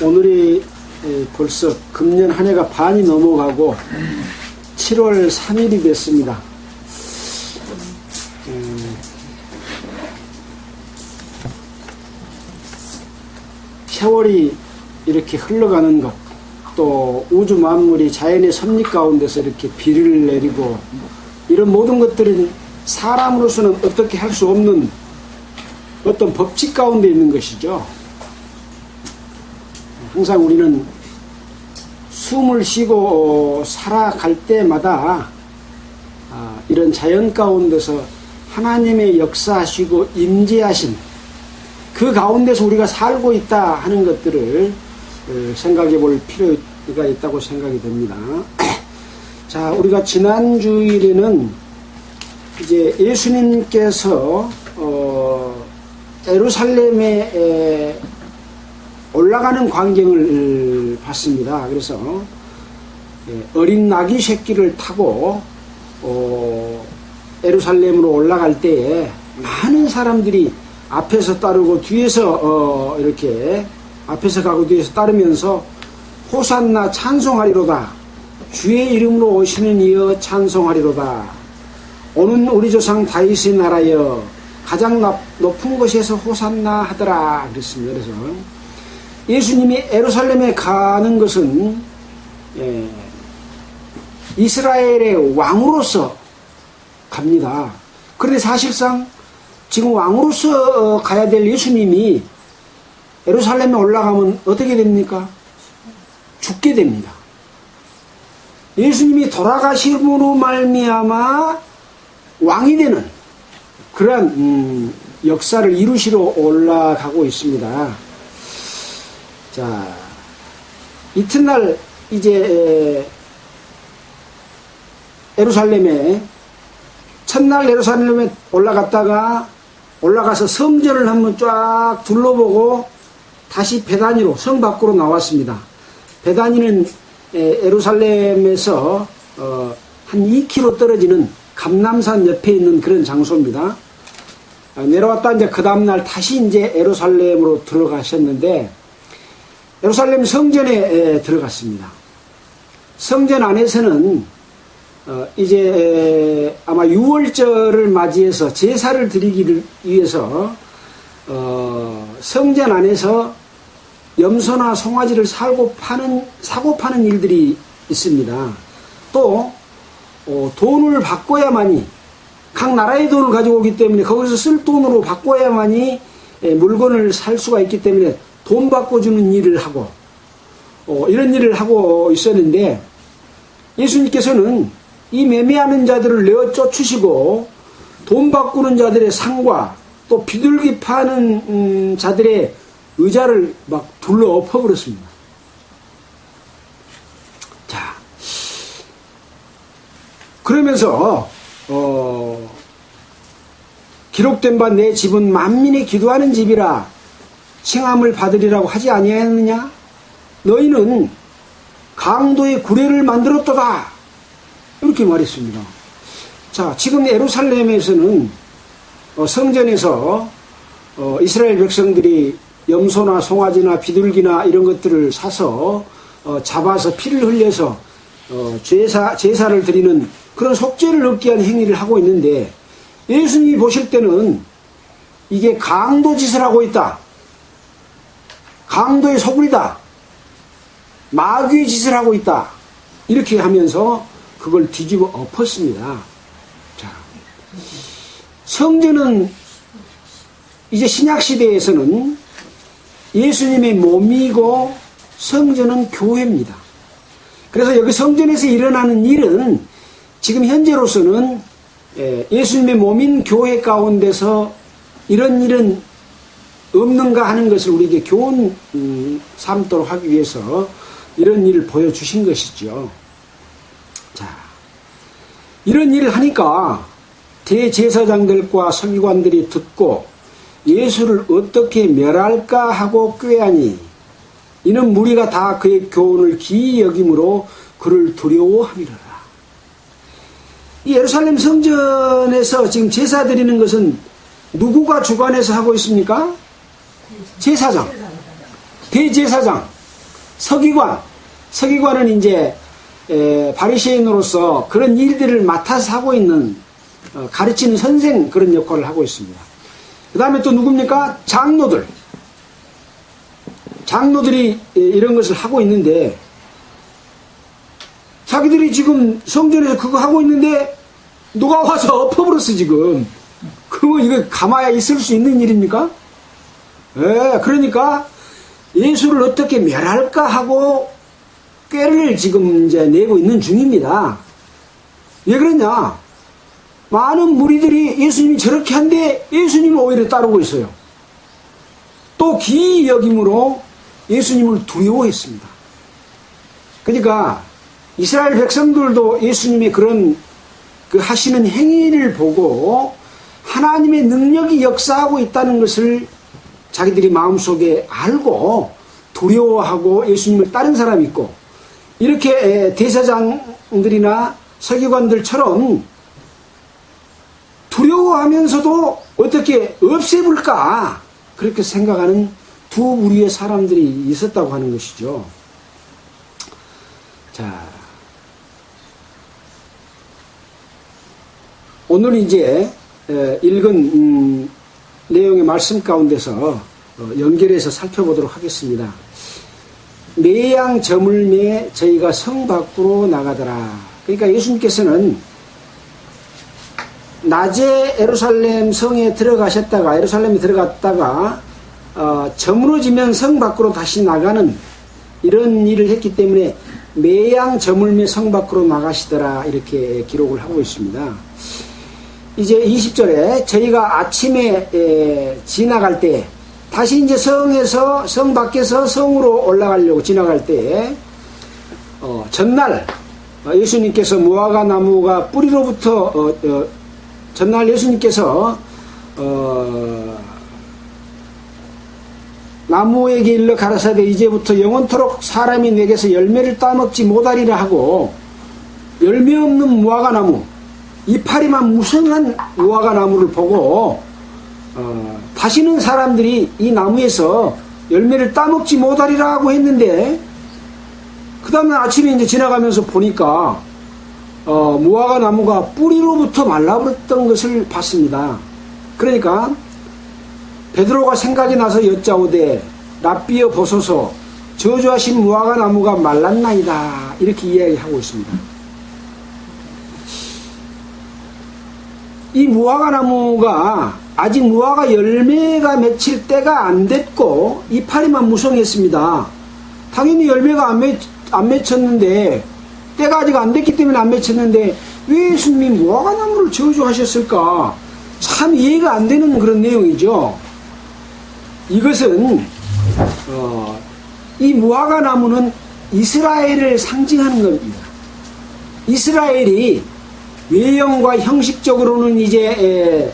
오늘이 벌써 금년 한 해가 반이 넘어가고 7월 3일이 됐습니다. 세월이 이렇게 흘러가는 것, 또 우주 만물이 자연의 섭리 가운데서 이렇게 비를 내리고, 이런 모든 것들은 사람으로서는 어떻게 할 수 없는 어떤 법칙 가운데 있는 것이죠. 항상 우리는 숨을 쉬고 살아갈 때마다 이런 자연 가운데서 하나님의 역사하시고 임재하신 그 가운데서 우리가 살고 있다 하는 것들을 생각해 볼 필요가 있다고 생각이 됩니다. 자, 우리가 지난 주일에는 이제 예수님께서 예루살렘에 올라가는 광경을 봤습니다. 그래서 어린 나귀 새끼를 타고 예루살렘으로 올라갈 때에 많은 사람들이 앞에서 따르고 뒤에서 이렇게 앞에서 가고 뒤에서 따르면서 호산나 찬송하리로다, 주의 이름으로 오시는 이여 찬송하리로다, 오는 우리 조상 다윗의 나라여 가장 높은 곳에서 호산나 하더라 그랬습니다. 그래서 예수님이 예루살렘에 가는 것은 이스라엘의 왕으로서 갑니다. 그런데 사실상 지금 왕으로서 가야 될 예수님이 예루살렘에 올라가면 어떻게 됩니까? 죽게 됩니다. 예수님이 돌아가심으로 말미암아 왕이 되는 그러한 역사를 이루시러 올라가고 있습니다. 자, 이튿날 이제 예루살렘에 첫날 예루살렘에 올라가서 성전을 한번 쫙 둘러보고 다시 베다니로 성 밖으로 나왔습니다. 베다니는 예루살렘에서 한 2km 떨어지는 감람산 옆에 있는 그런 장소입니다. 내려왔다 이제 그 다음날 다시 이제 예루살렘으로 들어가셨는데 예루살렘 성전에 들어갔습니다. 성전 안에서는 이제 아마 유월절을 맞이해서 제사를 드리기를 위해서 성전 안에서 염소나 송아지를 사고 파는 일들이 있습니다. 또 돈을 바꿔야만이, 각 나라의 돈을 가지고 오기 때문에 거기서 쓸 돈으로 바꿔야만이 물건을 살 수가 있기 때문에 돈 바꿔주는 일을 하고 이런 일을 하고 있었는데, 예수님께서는 이 매매하는 자들을 내어 쫓으시고 돈 바꾸는 자들의 상과 또 비둘기 파는 자들의 의자를 막 둘러 엎어버렸습니다. 자, 그러면서 기록된 바 내 집은 만민이 기도하는 집이라 칭함을 받으리라고 하지 아니하였느냐? 너희는 강도의 구례를 만들었도다, 이렇게 말했습니다. 자, 지금 예루살렘에서는 성전에서 이스라엘 백성들이 염소나 송아지나 비둘기나 이런 것들을 사서 잡아서 피를 흘려서 제사를 드리는 그런 속죄를 얻기 위한 행위를 하고 있는데, 예수님이 보실 때는 이게 강도 짓을 하고 있다, 강도의 소굴이다, 마귀의 짓을 하고 있다, 이렇게 하면서 그걸 뒤집어 엎었습니다. 자, 성전은 이제 신약시대에서는 예수님의 몸이고 성전은 교회입니다. 그래서 여기 성전에서 일어나는 일은 지금 현재로서는 예수님의 몸인 교회 가운데서 이런 일은 없는가 하는 것을 우리에게 교훈 삼도록 하기 위해서 이런 일을 보여주신 것이죠. 자, 이런 일을 하니까 대제사장들과 서기관들이 듣고 예수를 어떻게 멸할까 하고 꾀하니 이는 무리가 다 그의 교훈을 기이 여김으로 그를 두려워함이로라. 이 예루살렘 성전에서 지금 제사 드리는 것은 누구가 주관해서 하고 있습니까? 제사장. 대제사장, 서기관은 이제 바리새인으로서 그런 일들을 맡아서 하고 있는 가르치는 선생 그런 역할을 하고 있습니다. 그 다음에 또 누굽니까? 장로들이 이런 것을 하고 있는데 자기들이 지금 성전에서 그거 하고 있는데 누가 와서 엎어버렸어 지금. 그거 이거 가만히 있을 수 있는 일입니까? 그러니까 예수를 어떻게 멸할까 하고 꾀를 지금 이제 내고 있는 중입니다. 왜 그러냐? 많은 무리들이 예수님이 저렇게 한데 예수님을 오히려 따르고 있어요. 또 기이 여김으로 예수님을 두려워했습니다. 그러니까 이스라엘 백성들도 예수님의 그런 그 하시는 행위를 보고 하나님의 능력이 역사하고 있다는 것을 자기들이 마음속에 알고 두려워하고 예수님을 따른 사람이 있고, 이렇게 대사장들이나 서기관들처럼 두려워하면서도 어떻게 없애볼까 그렇게 생각하는 두 무리의 사람들이 있었다고 하는 것이죠. 자, 오늘 이제 읽은 내용의 말씀 가운데서 연결해서 살펴보도록 하겠습니다. 매양 저물매 저희가 성 밖으로 나가더라. 그러니까 예수님께서는 낮에 예루살렘 성에 들어갔다가 저물어지면 성 밖으로 다시 나가는 이런 일을 했기 때문에 매양 저물매 성 밖으로 나가시더라 이렇게 기록을 하고 있습니다. 이제 20절에 저희가 아침에 지나갈 때 다시 이제 성 밖에서 성으로 올라가려고 지나갈 때 전날 예수님께서 무화과 나무가 뿌리로부터 전날 예수님께서 나무에게 일러 가라사대 이제부터 영원토록 사람이 내게서 열매를 따먹지 못하리라 하고, 열매 없는 무화과 나무, 이파리만 무성한 무화과 나무를 보고 다시는 사람들이 이 나무에서 열매를 따먹지 못하리라 하고 했는데, 그 다음에 아침에 이제 지나가면서 보니까 무화과 나무가 뿌리로부터 말라버렸던 것을 봤습니다. 그러니까 베드로가 생각이 나서 여짜오되 랍비여 보소서 저주하신 무화과 나무가 말랐나이다 이렇게 이야기하고 있습니다. 이 무화과 나무가 아직 무화과 열매가 맺힐 때가 안 됐고 이파리만 무성했습니다. 당연히 열매가 안 맺혔는데, 때가 아직 안 됐기 때문에 안 맺혔는데 왜 예수님이 무화과 나무를 저주하셨을까? 참 이해가 안 되는 그런 내용이죠. 이것은 이 무화과 나무는 이스라엘을 상징하는 겁니다. 이스라엘이 외형과 형식적으로는 이제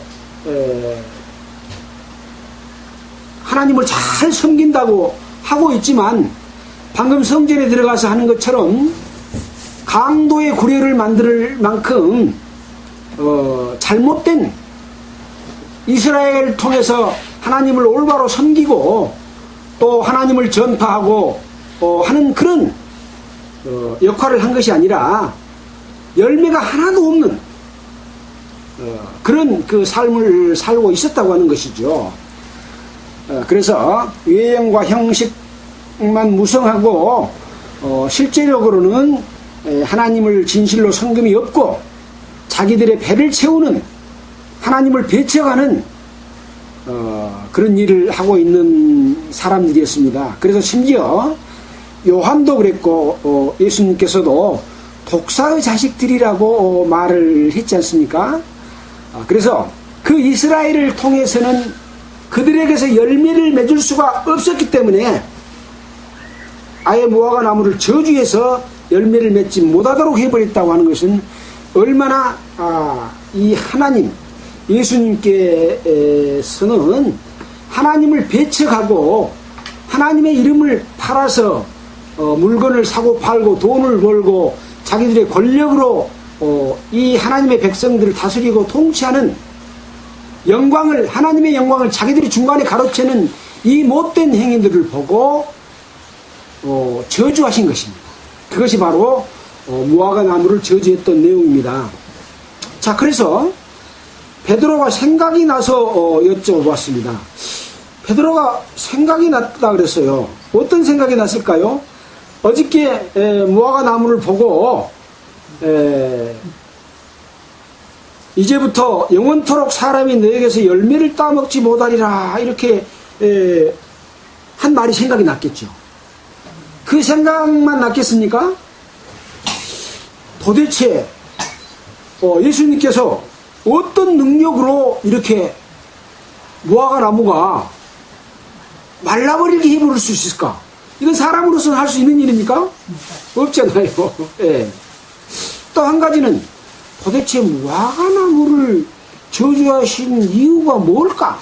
하나님을 잘 섬긴다고 하고 있지만, 방금 성전에 들어가서 하는 것처럼 강도의 구례를 만들 만큼 잘못된 이스라엘을 통해서 하나님을 올바로 섬기고 또 하나님을 전파하고 하는 그런 역할을 한 것이 아니라 열매가 하나도 없는 그런 그 삶을 살고 있었다고 하는 것이죠. 그래서 외형과 형식만 무성하고 실제적으로는 하나님을 진실로 섬김이 없고 자기들의 배를 채우는, 하나님을 배척하는 그런 일을 하고 있는 사람들이었습니다. 그래서 심지어 요한도 그랬고 예수님께서도 독사의 자식들이라고 말을 했지 않습니까? 그래서 그 이스라엘을 통해서는 그들에게서 열매를 맺을 수가 없었기 때문에 아예 무화과 나무를 저주해서 열매를 맺지 못하도록 해버렸다고 하는 것은 얼마나 이 하나님 예수님께서는 하나님을 배척하고 하나님의 이름을 팔아서 물건을 사고 팔고 돈을 벌고 자기들의 권력으로 이 하나님의 백성들을 다스리고 통치하는 영광을, 하나님의 영광을 자기들이 중간에 가로채는 이 못된 행위들을 보고 저주하신 것입니다. 그것이 바로 무화과 나무를 저주했던 내용입니다. 자, 그래서 베드로가 생각이 나서 여쭤봤습니다. 베드로가 생각이 났다 그랬어요. 어떤 생각이 났을까요? 어저께 무화과 나무를 보고 이제부터 영원토록 사람이 너에게서 열매를 따먹지 못하리라 이렇게 한 말이 생각이 났겠죠. 그 생각만 났겠습니까? 도대체 예수님께서 어떤 능력으로 이렇게 무화과 나무가 말라버리게 해버릴 수 있을까? 이건 사람으로서는 할 수 있는 일입니까? 없잖아요. 예. 또 한 가지는 도대체 무화과 나무를 저주하신 이유가 뭘까?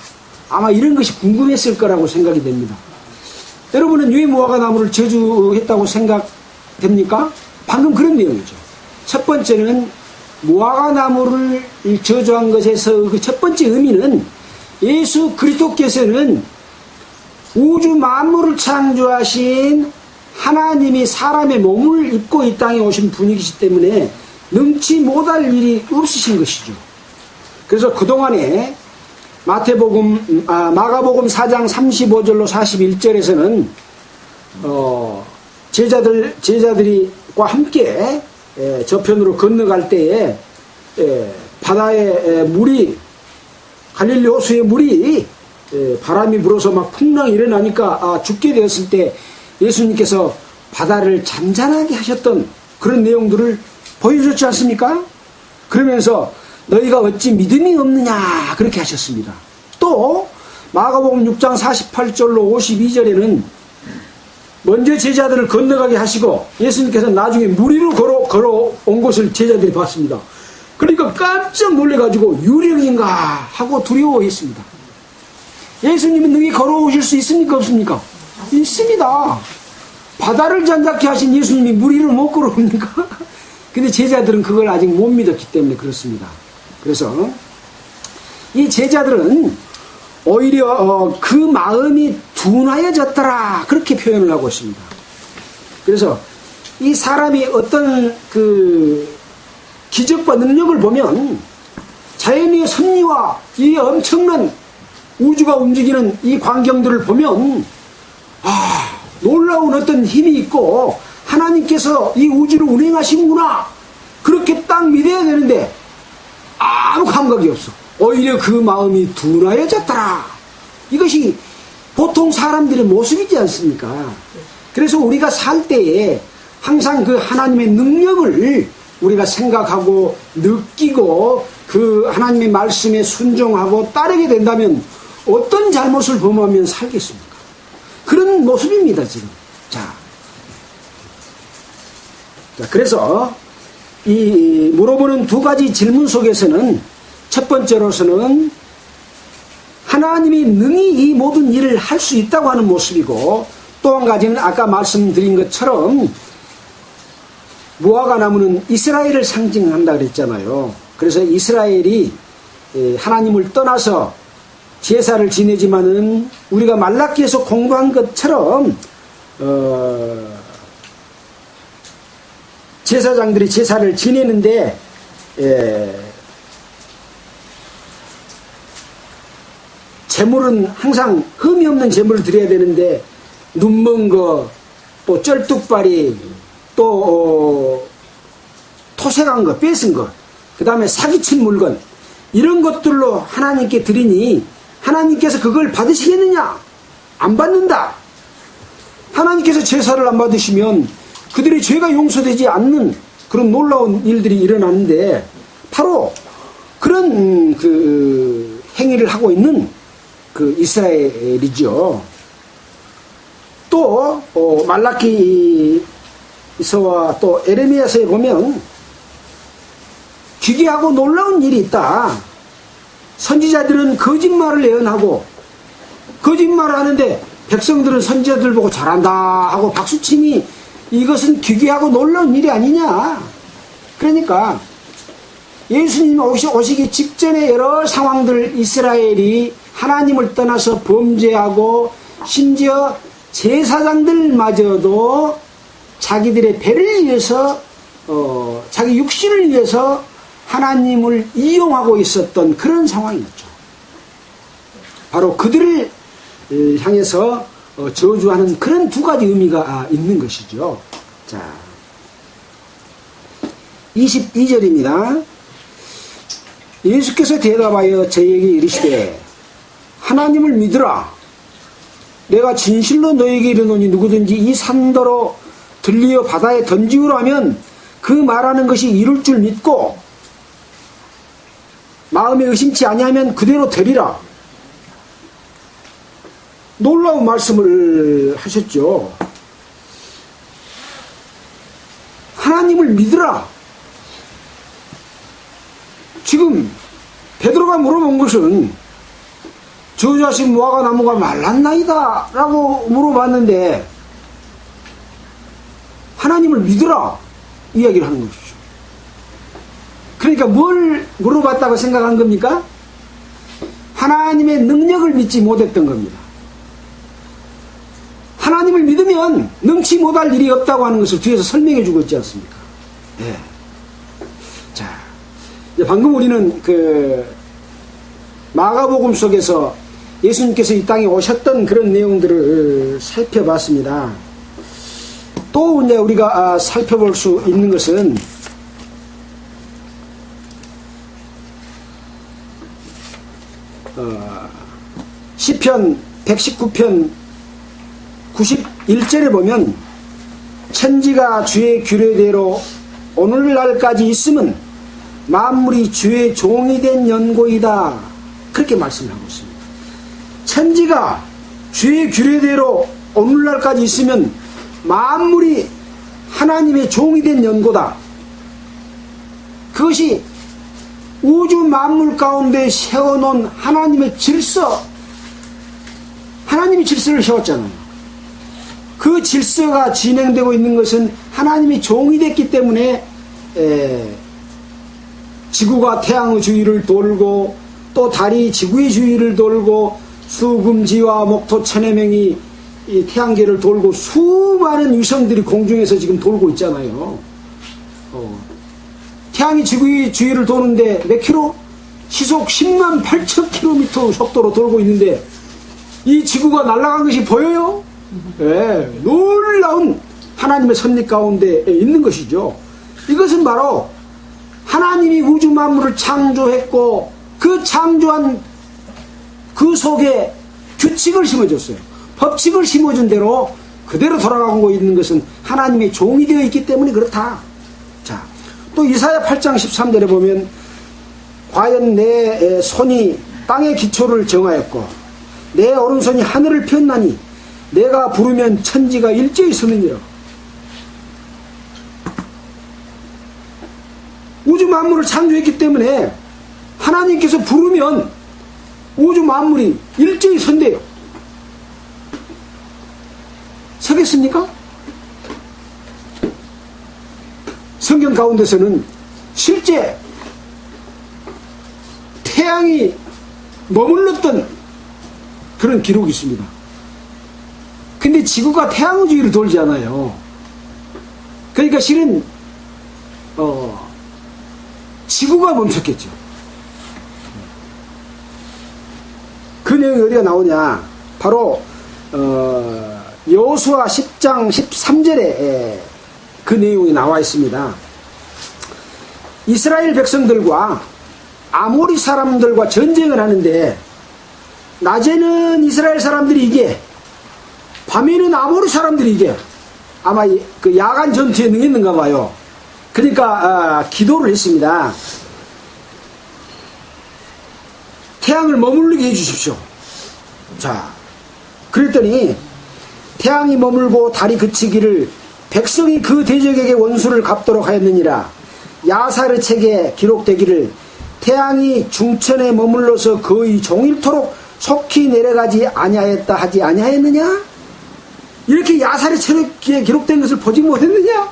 아마 이런 것이 궁금했을 거라고 생각이 됩니다. 여러분은 왜 무화과 나무를 저주했다고 생각됩니까? 방금 그런 내용이죠. 첫 번째는 무화과 나무를 저주한 것에서 그 첫 번째 의미는 예수 그리스도께서는 우주 만물을 창조하신 하나님이 사람의 몸을 입고 이 땅에 오신 분이시기 때문에 능치 못할 일이 없으신 것이죠. 그래서 그동안에 마가복음 4장 35절로 41절에서는 제자들과 함께 저편으로 건너갈 때에 바다에 물이 갈릴리 호수의 물이 바람이 불어서 막 풍랑이 일어나니까 죽게 되었을 때 예수님께서 바다를 잔잔하게 하셨던 그런 내용들을 보여줬지 않습니까? 그러면서 너희가 어찌 믿음이 없느냐 그렇게 하셨습니다. 또 마가복음 6장 48절로 52절에는 먼저 제자들을 건너가게 하시고 예수님께서 나중에 물 위로 걸어온 것을 제자들이 봤습니다. 그러니까 깜짝 놀래가지고 유령인가 하고 두려워했습니다. 예수님은 능히 걸어오실 수 있습니까? 없습니까? 있습니다. 바다를 잔잔케 하신 예수님이 물 위로 못 걸어옵니까? 근데 제자들은 그걸 아직 못 믿었기 때문에 그렇습니다. 그래서 이 제자들은 오히려 그 마음이 둔하여졌더라 그렇게 표현을 하고 있습니다. 그래서 이 사람이 어떤 그 기적과 능력을 보면 자연의 섭리와 이 엄청난 우주가 움직이는 이 광경들을 보면 놀라운 어떤 힘이 있고 하나님께서 이 우주를 운행하시는구나 그렇게 딱 믿어야 되는데 아무 감각이 없어. 오히려 그 마음이 둔하여졌더라. 이것이 보통 사람들의 모습이지 않습니까? 그래서 우리가 살 때에 항상 그 하나님의 능력을 우리가 생각하고 느끼고 그 하나님의 말씀에 순종하고 따르게 된다면 어떤 잘못을 범하면 살겠습니까? 그런 모습입니다, 지금. 자, 그래서 이 물어보는 두 가지 질문 속에서는 첫 번째로서는 하나님이 능히 이 모든 일을 할 수 있다고 하는 모습이고 또 한 가지는 아까 말씀드린 것처럼 무화과 나무는 이스라엘을 상징한다 그랬잖아요. 그래서 이스라엘이 하나님을 떠나서 제사를 지내지만은 우리가 말라기에서 공부한 것처럼 제사장들이 제사를 지내는데 제물은 항상 흠이 없는 제물을 드려야 되는데 눈먼 거, 또 쩔뚝발이, 또 토색한 거, 뺏은 거, 그 다음에 사기친 물건 이런 것들로 하나님께 드리니 하나님께서 그걸 받으시겠느냐? 안 받는다. 하나님께서 제사를 안 받으시면 그들의 죄가 용서되지 않는 그런 놀라운 일들이 일어나는데 바로 그런 그 행위를 하고 있는 그 이스라엘이죠. 또 말라기서와 또 에레미야서에 보면 기괴하고 놀라운 일이 있다. 선지자들은 거짓말을 예언하고 거짓말을 하는데 백성들은 선지자들 보고 잘한다 하고 박수치니 이것은 기괴하고 놀라운 일이 아니냐. 그러니까 예수님 오시기 직전에 여러 상황들 이스라엘이 하나님을 떠나서 범죄하고 심지어 제사장들마저도 자기들의 배를 위해서 자기 육신을 위해서 하나님을 이용하고 있었던 그런 상황이었죠. 바로 그들을 향해서 저주하는 그런 두 가지 의미가 있는 것이죠. 자, 22절입니다. 예수께서 대답하여 저에게 이르시되 하나님을 믿으라. 내가 진실로 너에게 이르노니 누구든지 이 산더러 들리어 바다에 던지우라 하면 그 말하는 것이 이룰 줄 믿고 마음에 의심치 아니하면 그대로 되리라. 놀라운 말씀을 하셨죠. 하나님을 믿으라. 지금 베드로가 물어본 것은 저주하신 무화과 나무가 말랐나이다 라고 물어봤는데 하나님을 믿으라 이야기를 하는 것이죠. 그러니까 뭘 물어봤다고 생각한 겁니까? 하나님의 능력을 믿지 못했던 겁니다. 하나님을 믿으면 능치 못할 일이 없다고 하는 것을 뒤에서 설명해 주고 있지 않습니까? 네. 자, 방금 우리는 마가복음 속에서 예수님께서 이 땅에 오셨던 그런 내용들을 살펴봤습니다. 또 이제 우리가 살펴볼 수 있는 것은 시편 119편 91절에 보면 천지가 주의 규례대로 오늘날까지 있음은 만물이 주의 종이 된 연고이다. 그렇게 말씀을 하고 있습니다. 천지가 주의 규례대로 오늘날까지 있으면 만물이 하나님의 종이 된 연고다. 그것이 우주 만물 가운데 세워놓은 하나님의 질서, 하나님이 질서를 세웠잖아요. 그 질서가 진행되고 있는 것은 하나님이 종이 됐기 때문에 지구가 태양의 주위를 돌고 또 달이 지구의 주위를 돌고 수금지와 목토 천의 명이 이 태양계를 돌고 수많은 위성들이 공중에서 지금 돌고 있잖아요. 태양이 지구의 주위를 도는데 몇 킬로? 시속 10만 8천 킬로미터 속도로 돌고 있는데 이 지구가 날아간 것이 보여요? 네, 놀라운 하나님의 섭리 가운데 있는 것이죠. 이것은 바로 하나님이 우주 만물을 창조했고 그 창조한 그 속에 규칙을 심어줬어요. 법칙을 심어준 대로 그대로 돌아가고 있는 것은 하나님의 종이 되어 있기 때문에 그렇다. 자, 또 이사야 8장 13절에 보면 과연 내 손이 땅의 기초를 정하였고 내 오른손이 하늘을 폈나니 내가 부르면 천지가 일제히 서느니라. 우주 만물을 창조했기 때문에 하나님께서 부르면 우주 만물이 일제히 선대요. 서겠습니까? 성경 가운데서는 실제 태양이 머물렀던 그런 기록이 있습니다. 근데 지구가 태양의 주위를 돌지 않아요. 그러니까 실은 지구가 멈췄겠죠. 그 내용이 어디가 나오냐? 바로 여호수아 10장 13절에 그 내용이 나와 있습니다. 이스라엘 백성들과 아모리 사람들과 전쟁을 하는데 낮에는 이스라엘 사람들이 이게 밤에는 아모리 사람들이 이게 아마 그 야간 전투에 능했는가 봐요. 그러니까 기도를 했습니다. 태양을 머무르게 해주십시오. 자, 그랬더니 태양이 머물고 달이 그치기를 백성이 그 대적에게 원수를 갚도록 하였느니라. 야사르 책에 기록되기를 태양이 중천에 머물러서 거의 종일토록 속히 내려가지 아니하였다 하지 아니하였느냐? 이렇게 야사르 책에 기록된 것을 보지 못했느냐?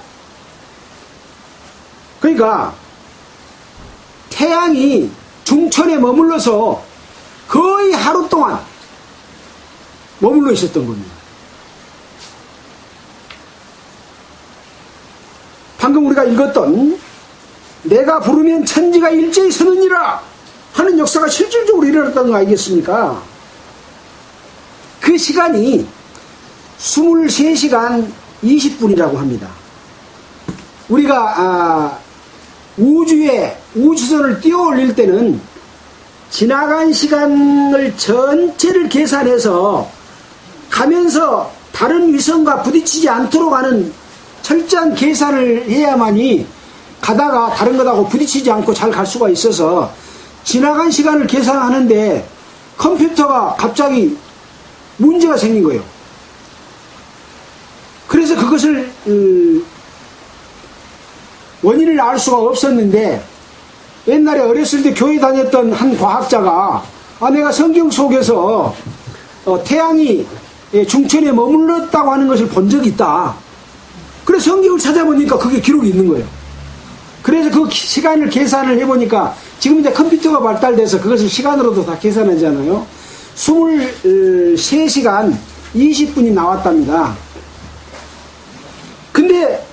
그러니까 태양이 중천에 머물러서 거의 하루 동안 머물러 있었던 겁니다. 우리가 읽었던 내가 부르면 천지가 일제히 서느니라 하는 역사가 실질적으로 일어났던 거 아니겠습니까? 그 시간이 23시간 20분이라고 합니다. 우리가 우주에 우주선을 띄워 올릴 때는 지나간 시간을 전체를 계산해서 가면서 다른 위성과 부딪히지 않도록 하는 철저한 계산을 해야만이 가다가 다른 것하고 부딪히지 않고 잘 갈 수가 있어서 지나간 시간을 계산하는데 컴퓨터가 갑자기 문제가 생긴 거예요. 그래서 그것을 원인을 알 수가 없었는데 옛날에 어렸을 때 교회 다녔던 한 과학자가 내가 성경 속에서 태양이 중천에 머물렀다고 하는 것을 본 적이 있다. 그래서 성경을 찾아보니까 그게 기록이 있는 거예요. 그래서 그 시간을 계산을 해보니까 지금 이제 컴퓨터가 발달돼서 그것을 시간으로도 다 계산하잖아요. 23시간 20분이 나왔답니다. 근데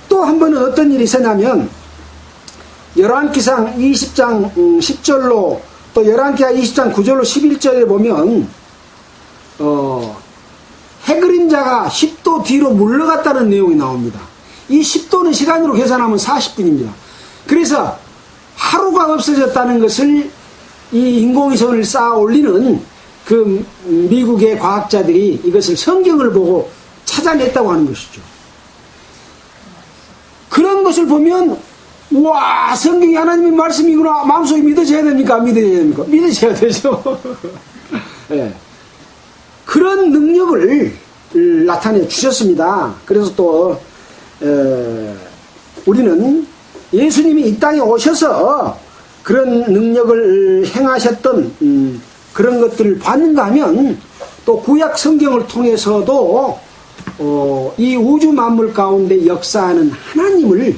또 한 번은 어떤 일이 있었냐면 열왕기상 20장 10절로 또 열왕기하 20장 9절로 11절에 보면 해그림자가 10도 뒤로 물러갔다는 내용이 나옵니다. 이 10도는 시간으로 계산하면 40분입니다. 그래서 하루가 없어졌다는 것을 이 인공위성을 쌓아 올리는 그 미국의 과학자들이 이것을 성경을 보고 찾아냈다고 하는 것이죠. 그런 것을 보면 와, 성경이 하나님의 말씀이구나 마음속에 믿어져야 됩니까? 안 믿어져야 됩니까? 믿어져야 되죠. 네. 그런 능력을 나타내 주셨습니다. 그래서 또 우리는 예수님이 이 땅에 오셔서 그런 능력을 행하셨던 그런 것들을 봤는가 하면 또 구약 성경을 통해서도 이 우주 만물 가운데 역사하는 하나님을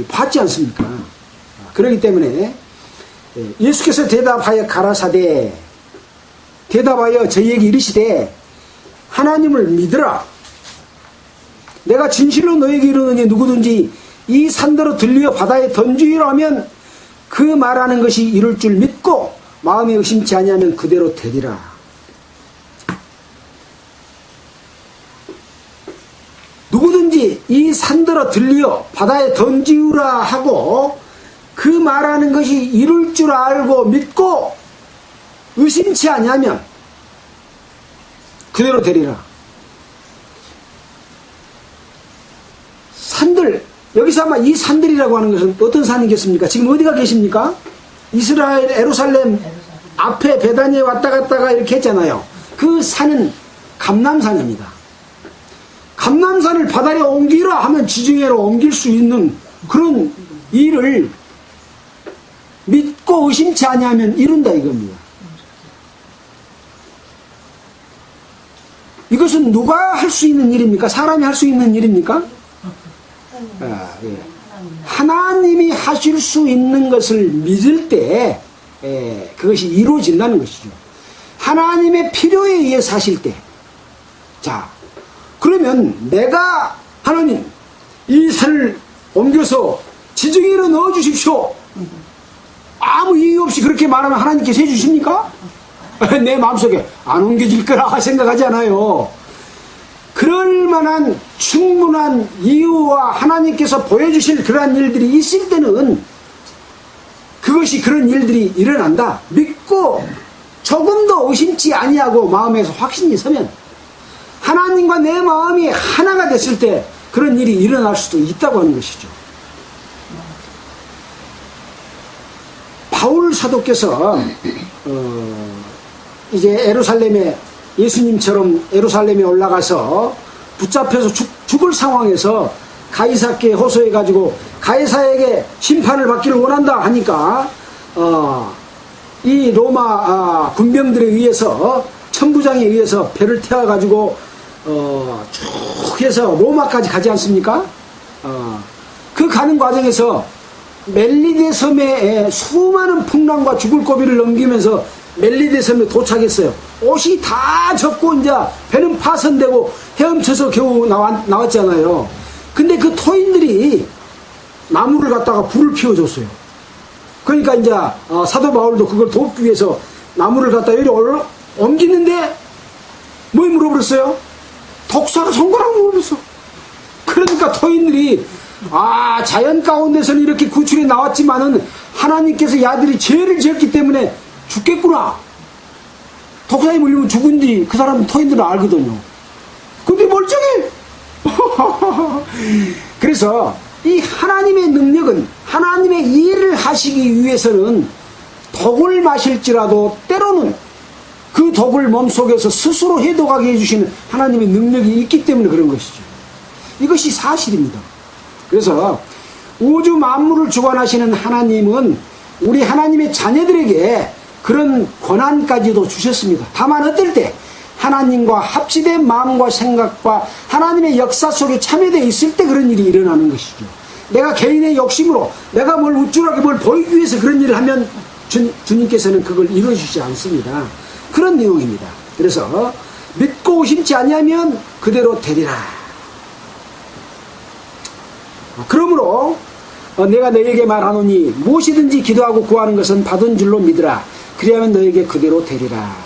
봤지 않습니까? 그렇기 때문에 예수께서 대답하여 가라사대 대답하여 저희에게 이르시되 하나님을 믿으라. 내가 진실로 너에게 이르노니 누구든지 이 산더러 들려 바다에 던지라 하면 그 말하는 것이 이룰 줄 믿고 마음에 의심치 아니하면 그대로 되리라. 누구든지 이 산더러 들려 바다에 던지우라 하고 그 말하는 것이 이룰 줄 알고 믿고 의심치 아니하면 그대로 되리라. 산들, 여기서 아마 이 산들이라고 하는 것은 어떤 산이겠습니까? 지금 어디가 계십니까? 이스라엘 예루살렘 앞에 베다니에 왔다 갔다가 이렇게 했잖아요. 그 산은 감람산입니다. 감람산을 바다에 옮기라 하면 지중해로 옮길 수 있는 그런 일을 믿고 의심치 아니하면 이룬다 이겁니다. 이것은 누가 할 수 있는 일입니까? 사람이 할 수 있는 일입니까? 예. 하나님이 하실 수 있는 것을 믿을 때 그것이 이루어진다는 것이죠. 하나님의 필요에 의해서 하실 때. 자, 그러면 내가 하나님 이 산을 옮겨서 지중해로 넣어주십시오. 아무 이유 없이 그렇게 말하면 하나님께서 해주십니까? 내 마음속에 안 옮겨질 거라 생각하지 않아요. 그럴 만한 충분한 이유와 하나님께서 보여주실 그러한 일들이 있을 때는 그것이 그런 일들이 일어난다. 믿고 조금 더 의심치 아니하고 마음에서 확신이 서면 하나님과 내 마음이 하나가 됐을 때 그런 일이 일어날 수도 있다고 하는 것이죠. 바울 사도께서 이제 예루살렘에 예수님처럼 예루살렘에 올라가서 붙잡혀서 죽을 상황에서 가이사께 호소해가지고 가이사에게 심판을 받기를 원한다 하니까 이 로마 군병들에 의해서 천부장에 의해서 배를 태워가지고 쭉 해서 로마까지 가지 않습니까? 그 가는 과정에서 멜리데 섬에 수많은 풍랑과 죽을 고비를 넘기면서 멜리데 섬에 도착했어요. 옷이 다 젖고 이제 배는 파손되고 헤엄쳐서 겨우 나왔잖아요. 근데 그 토인들이 나무를 갖다가 불을 피워줬어요. 그러니까 이제 사도 바울도 그걸 돕기 위해서 나무를 갖다 이리 옮기는데 뭐 물어버렸어요? 독사가 손가락 물어버렸어. 그러니까 토인들이 자연 가운데서는 이렇게 구출이 나왔지만은 하나님께서 야들이 죄를 지었기 때문에 죽겠구나. 독사에 물리면 죽은지 그 사람은 토인들은 알거든요. 근데 멀쩡해. 그래서 이 하나님의 능력은 하나님의 일을 하시기 위해서는 독을 마실지라도 때로는 그 독을 몸속에서 스스로 해독하게 해주시는 하나님의 능력이 있기 때문에 그런 것이죠. 이것이 사실입니다. 그래서 우주 만물을 주관하시는 하나님은 우리 하나님의 자녀들에게 그런 권한까지도 주셨습니다. 다만 어떨 때 하나님과 합치된 마음과 생각과 하나님의 역사 속에 참여되어 있을 때 그런 일이 일어나는 것이죠. 내가 개인의 욕심으로 내가 뭘 우쭐하게 뭘 보이기 위해서 그런 일을 하면 주님께서는 그걸 이루어주지 않습니다. 그런 내용입니다. 그래서 믿고 의심치 아니하면 그대로 되리라. 그러므로 내가 너에게 말하노니 무엇이든지 기도하고 구하는 것은 받은 줄로 믿으라. 그리하면 너에게 그대로 되리라.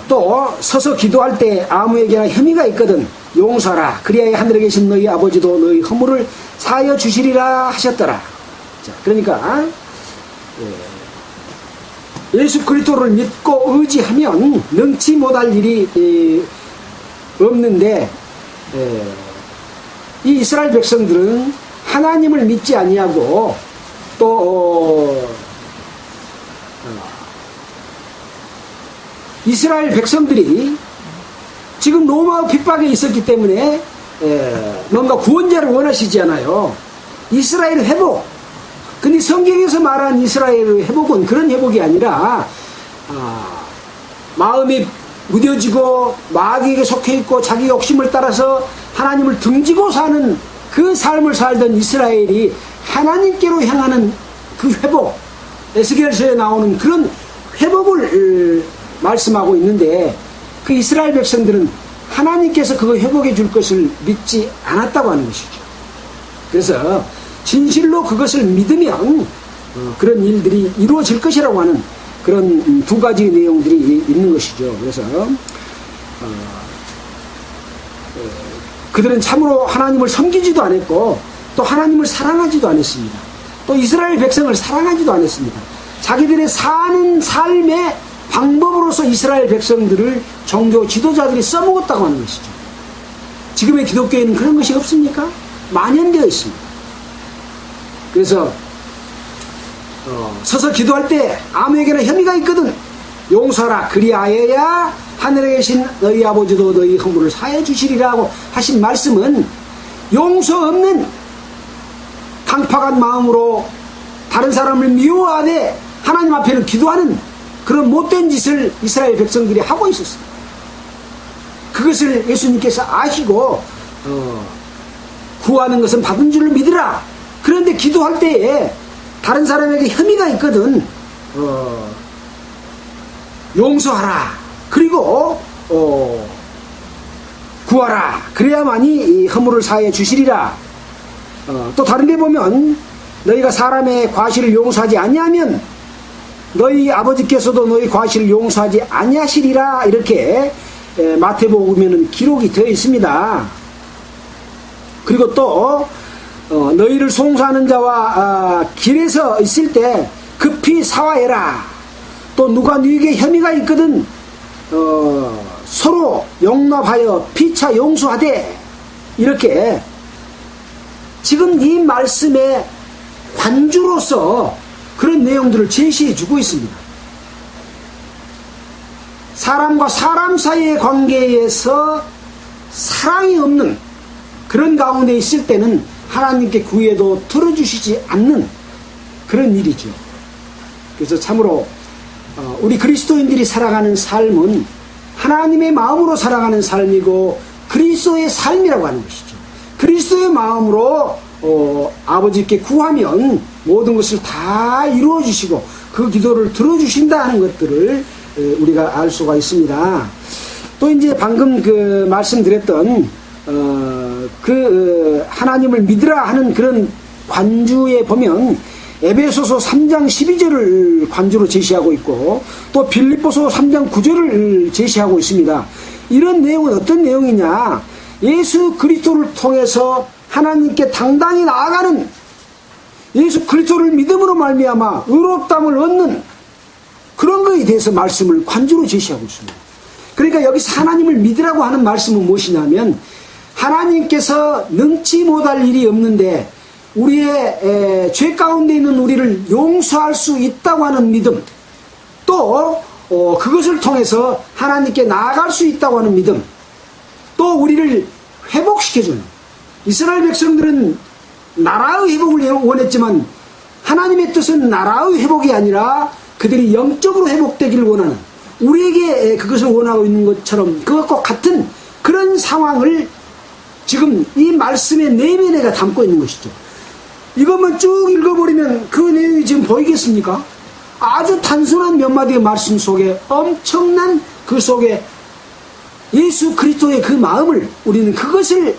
또 서서 기도할 때 아무에게나 혐의가 있거든 용서하라. 그리하여 하늘에 계신 너희 아버지도 너희 허물을 사하여 주시리라 하셨더라. 자, 그러니까 예수 그리스도를 믿고 의지하면 능치 못할 일이 없는데 이 이스라엘 백성들은 하나님을 믿지 아니하고 또 이스라엘 백성들이 지금 로마 핍박에 있었기 때문에 뭔가 구원자를 원하시지 않아요. 이스라엘 회복. 근데 성경에서 말한 이스라엘 회복은 그런 회복이 아니라 마음이 무뎌지고 마귀에게 속해있고 자기 욕심을 따라서 하나님을 등지고 사는 그 삶을 살던 이스라엘이 하나님께로 향하는 그 회복, 에스겔서에 나오는 그런 회복을 말씀하고 있는데 그 이스라엘 백성들은 하나님께서 그거 회복해 줄 것을 믿지 않았다고 하는 것이죠. 그래서 진실로 그것을 믿으면 그런 일들이 이루어질 것이라고 하는 그런 두 가지 내용들이 있는 것이죠. 그래서 그들은 참으로 하나님을 섬기지도 않았고 또 하나님을 사랑하지도 않았습니다. 또 이스라엘 백성을 사랑하지도 않았습니다. 자기들의 사는 삶의 방법으로서 이스라엘 백성들을 종교 지도자들이 써먹었다고 하는 것이죠. 지금의 기독교에는 그런 것이 없습니까? 만연되어 있습니다. 그래서 서서 기도할 때 아무에게나 혐의가 있거든 용서하라. 그리하여야 하늘에 계신 너희 아버지도 너희 허물을 사해 주시리라고 하신 말씀은 용서 없는 강팍한 마음으로 다른 사람을 미워하되 하나님 앞에는 기도하는 그런 못된 짓을 이스라엘 백성들이 하고 있었어요. 그것을 예수님께서 아시고 구하는 것은 받은 줄로 믿으라. 그런데 기도할 때에 다른 사람에게 혐의가 있거든 용서하라. 그리고 구하라. 그래야만이 이 허물을 사해 주시리라. 또 다른 데 보면 너희가 사람의 과실을 용서하지 아니하면 너희 아버지께서도 너희 과실을 용서하지 아니하시리라. 이렇게 마태복음에는 기록이 되어 있습니다. 그리고 또 너희를 송사하는 자와 길에서 있을 때 급히 사화해라. 또 누가 너에게 혐의가 있거든 서로 용납하여 피차 용서하되. 이렇게 지금 이 말씀의 관주로서 그런 내용들을 제시해 주고 있습니다. 사람과 사람 사이의 관계에서 사랑이 없는 그런 가운데 있을 때는 하나님께 구해도 들어주시지 않는 그런 일이죠. 그래서 참으로 우리 그리스도인들이 살아가는 삶은 하나님의 마음으로 살아가는 삶이고 그리스도의 삶이라고 하는 것이죠. 그리스도의 마음으로 아버지께 구하면 모든 것을 다 이루어 주시고 그 기도를 들어주신다 하는 것들을 우리가 알 수가 있습니다. 또 이제 방금 말씀드렸던 하나님을 믿으라 하는 그런 관주에 보면 에베소서 3장 12절을 관주로 제시하고 있고 또 빌립보서 3장 9절을 제시하고 있습니다. 이런 내용은 어떤 내용이냐? 예수 그리스도를 통해서 하나님께 당당히 나아가는, 예수 그리스도를 믿음으로 말미암아 의롭다함을 얻는 그런 것에 대해서 말씀을 관주로 제시하고 있습니다. 그러니까 여기서 하나님을 믿으라고 하는 말씀은 무엇이냐면 하나님께서 능치 못할 일이 없는데 우리의 죄 가운데 있는 우리를 용서할 수 있다고 하는 믿음, 또 그것을 통해서 하나님께 나아갈 수 있다고 하는 믿음, 또 우리를 회복시켜주는, 이스라엘 백성들은 나라의 회복을 원했지만 하나님의 뜻은 나라의 회복이 아니라 그들이 영적으로 회복되기를 원하는, 우리에게 그것을 원하고 있는 것처럼 그것과 같은 그런 상황을 지금 이 말씀의 내면에가 담고 있는 것이죠. 이것만 쭉 읽어버리면 그 내용이 지금 보이겠습니까? 아주 단순한 몇 마디의 말씀 속에 엄청난 그 속에 예수 그리스도의 그 마음을, 우리는 그것을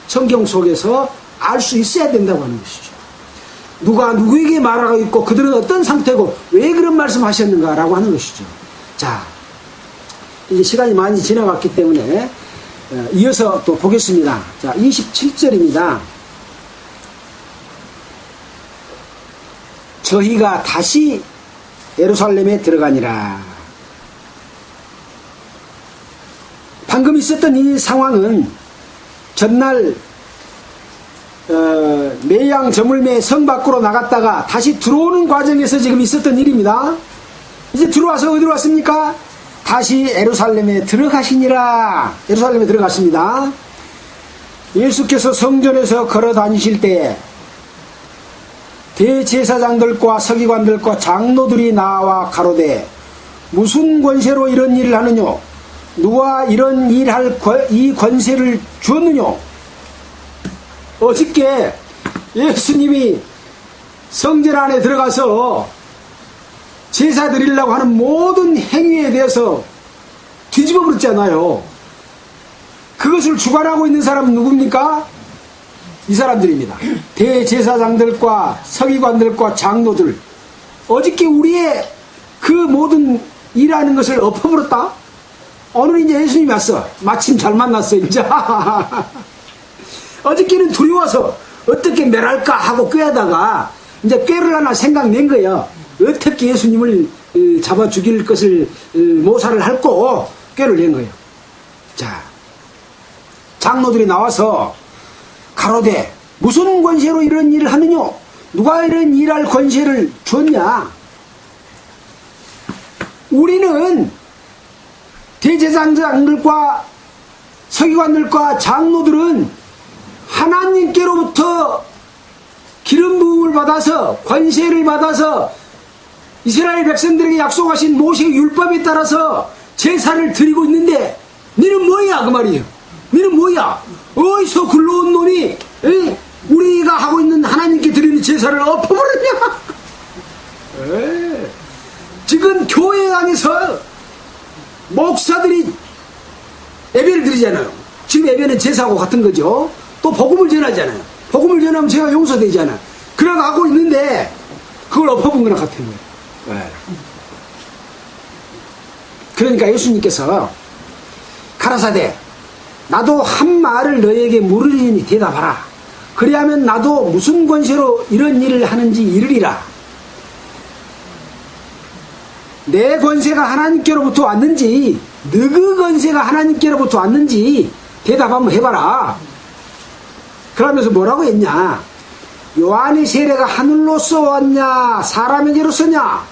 성경 속에서 알 수 있어야 된다고 하는 것이죠. 누가 누구에게 말하고 있고 그들은 어떤 상태고 왜 그런 말씀 하셨는가 라고 하는 것이죠. 자, 이제 시간이 많이 지나갔기 때문에 이어서 또 보겠습니다. 자, 27절입니다. 저희가 다시 예루살렘에 들어가니라. 방금 있었던 이 상황은 전날 매양 저물매 성 밖으로 나갔다가 다시 들어오는 과정에서 지금 있었던 일입니다. 이제 들어와서 어디로 왔습니까? 다시 예루살렘에 들어가시니라. 예루살렘에 들어갔습니다. 예수께서 성전에서 걸어 다니실 때 대제사장들과 서기관들과 장로들이 나와 가로되 무슨 권세로 이런 일을 하느냐? 누가 이런 일할 이 권세를 주었느냐? 어저께 예수님이 성전 안에 들어가서 제사 드리려고 하는 모든 행위에 대해서 뒤집어 버렸잖아요. 그것을 주관하고 있는 사람은 누굽니까? 이 사람들입니다. 대제사장들과 서기관들과 장로들. 어저께 우리의 그 모든 일하는 것을 엎어버렸다? 오늘 이제 예수님이 왔어. 마침 잘 만났어, 이제. 어저께는 두려워서 어떻게 멸할까 하고 꾀하다가 이제 꾀를 하나 생각낸 거예요. 어떻게 예수님을 잡아 죽일 것을 모사를 할고 꾀를 낸 거예요. 자, 장로들이 나와서 가로되 무슨 권세로 이런 일을 하느냐? 누가 이런 일할 권세를 줬냐? 우리는 대제사장들과 서기관들과 장로들은 하나님께로부터 기름 부음을 받아서 권세를 받아서 이스라엘 백성들에게 약속하신 모세의 율법에 따라서 제사를 드리고 있는데 너는 뭐야 그 말이에요. 너는 뭐야? 어디서 굴러온 놈이 우리가 하고 있는 하나님께 드리는 제사를 엎어버렸냐? 지금 교회 안에서 목사들이 예배를 드리잖아요. 지금 예배는 제사하고 같은 거죠. 또 복음을 전하잖아요. 복음을 전하면 죄가 용서되잖아요. 그러고 하고 있는데 그걸 엎어본 거나 같은 거예요. 그러니까 예수님께서 가라사대 나도 한 말을 너에게 물으리니 대답하라. 그리하면 나도 무슨 권세로 이런 일을 하는지 이르리라. 내 권세가 하나님께로부터 왔는지 너그 권세가 하나님께로부터 왔는지 대답 한번 해봐라. 그러면서 뭐라고 했냐? 요한의 세례가 하늘로서 왔냐 사람에게로서냐?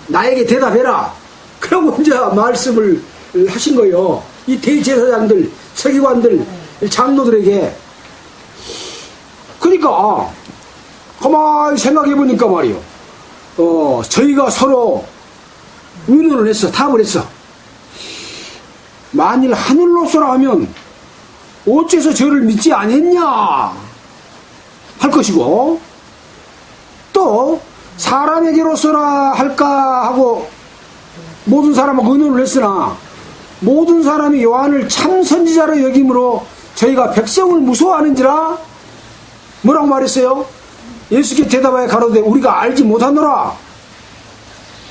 나에게 대답해라. 그러고 이제 말씀을 하신 거예요. 이 대제사장들, 서기관들, 장로들에게. 그러니까 가만히 생각해보니까 말이요. 저희가 서로 의논을 했어. 탑을 했어. 만일 하늘로서라 하면 어째서 저를 믿지 않았냐 할 것이고, 또 사람에게로서라 할까 하고 모든 사람하고 의논을 했으나 모든 사람이 요한을 참 선지자로 여김으로 저희가 백성을 무서워하는지라 뭐라고 말했어요? 예수께 대답하여 가로되 우리가 알지 못하노라.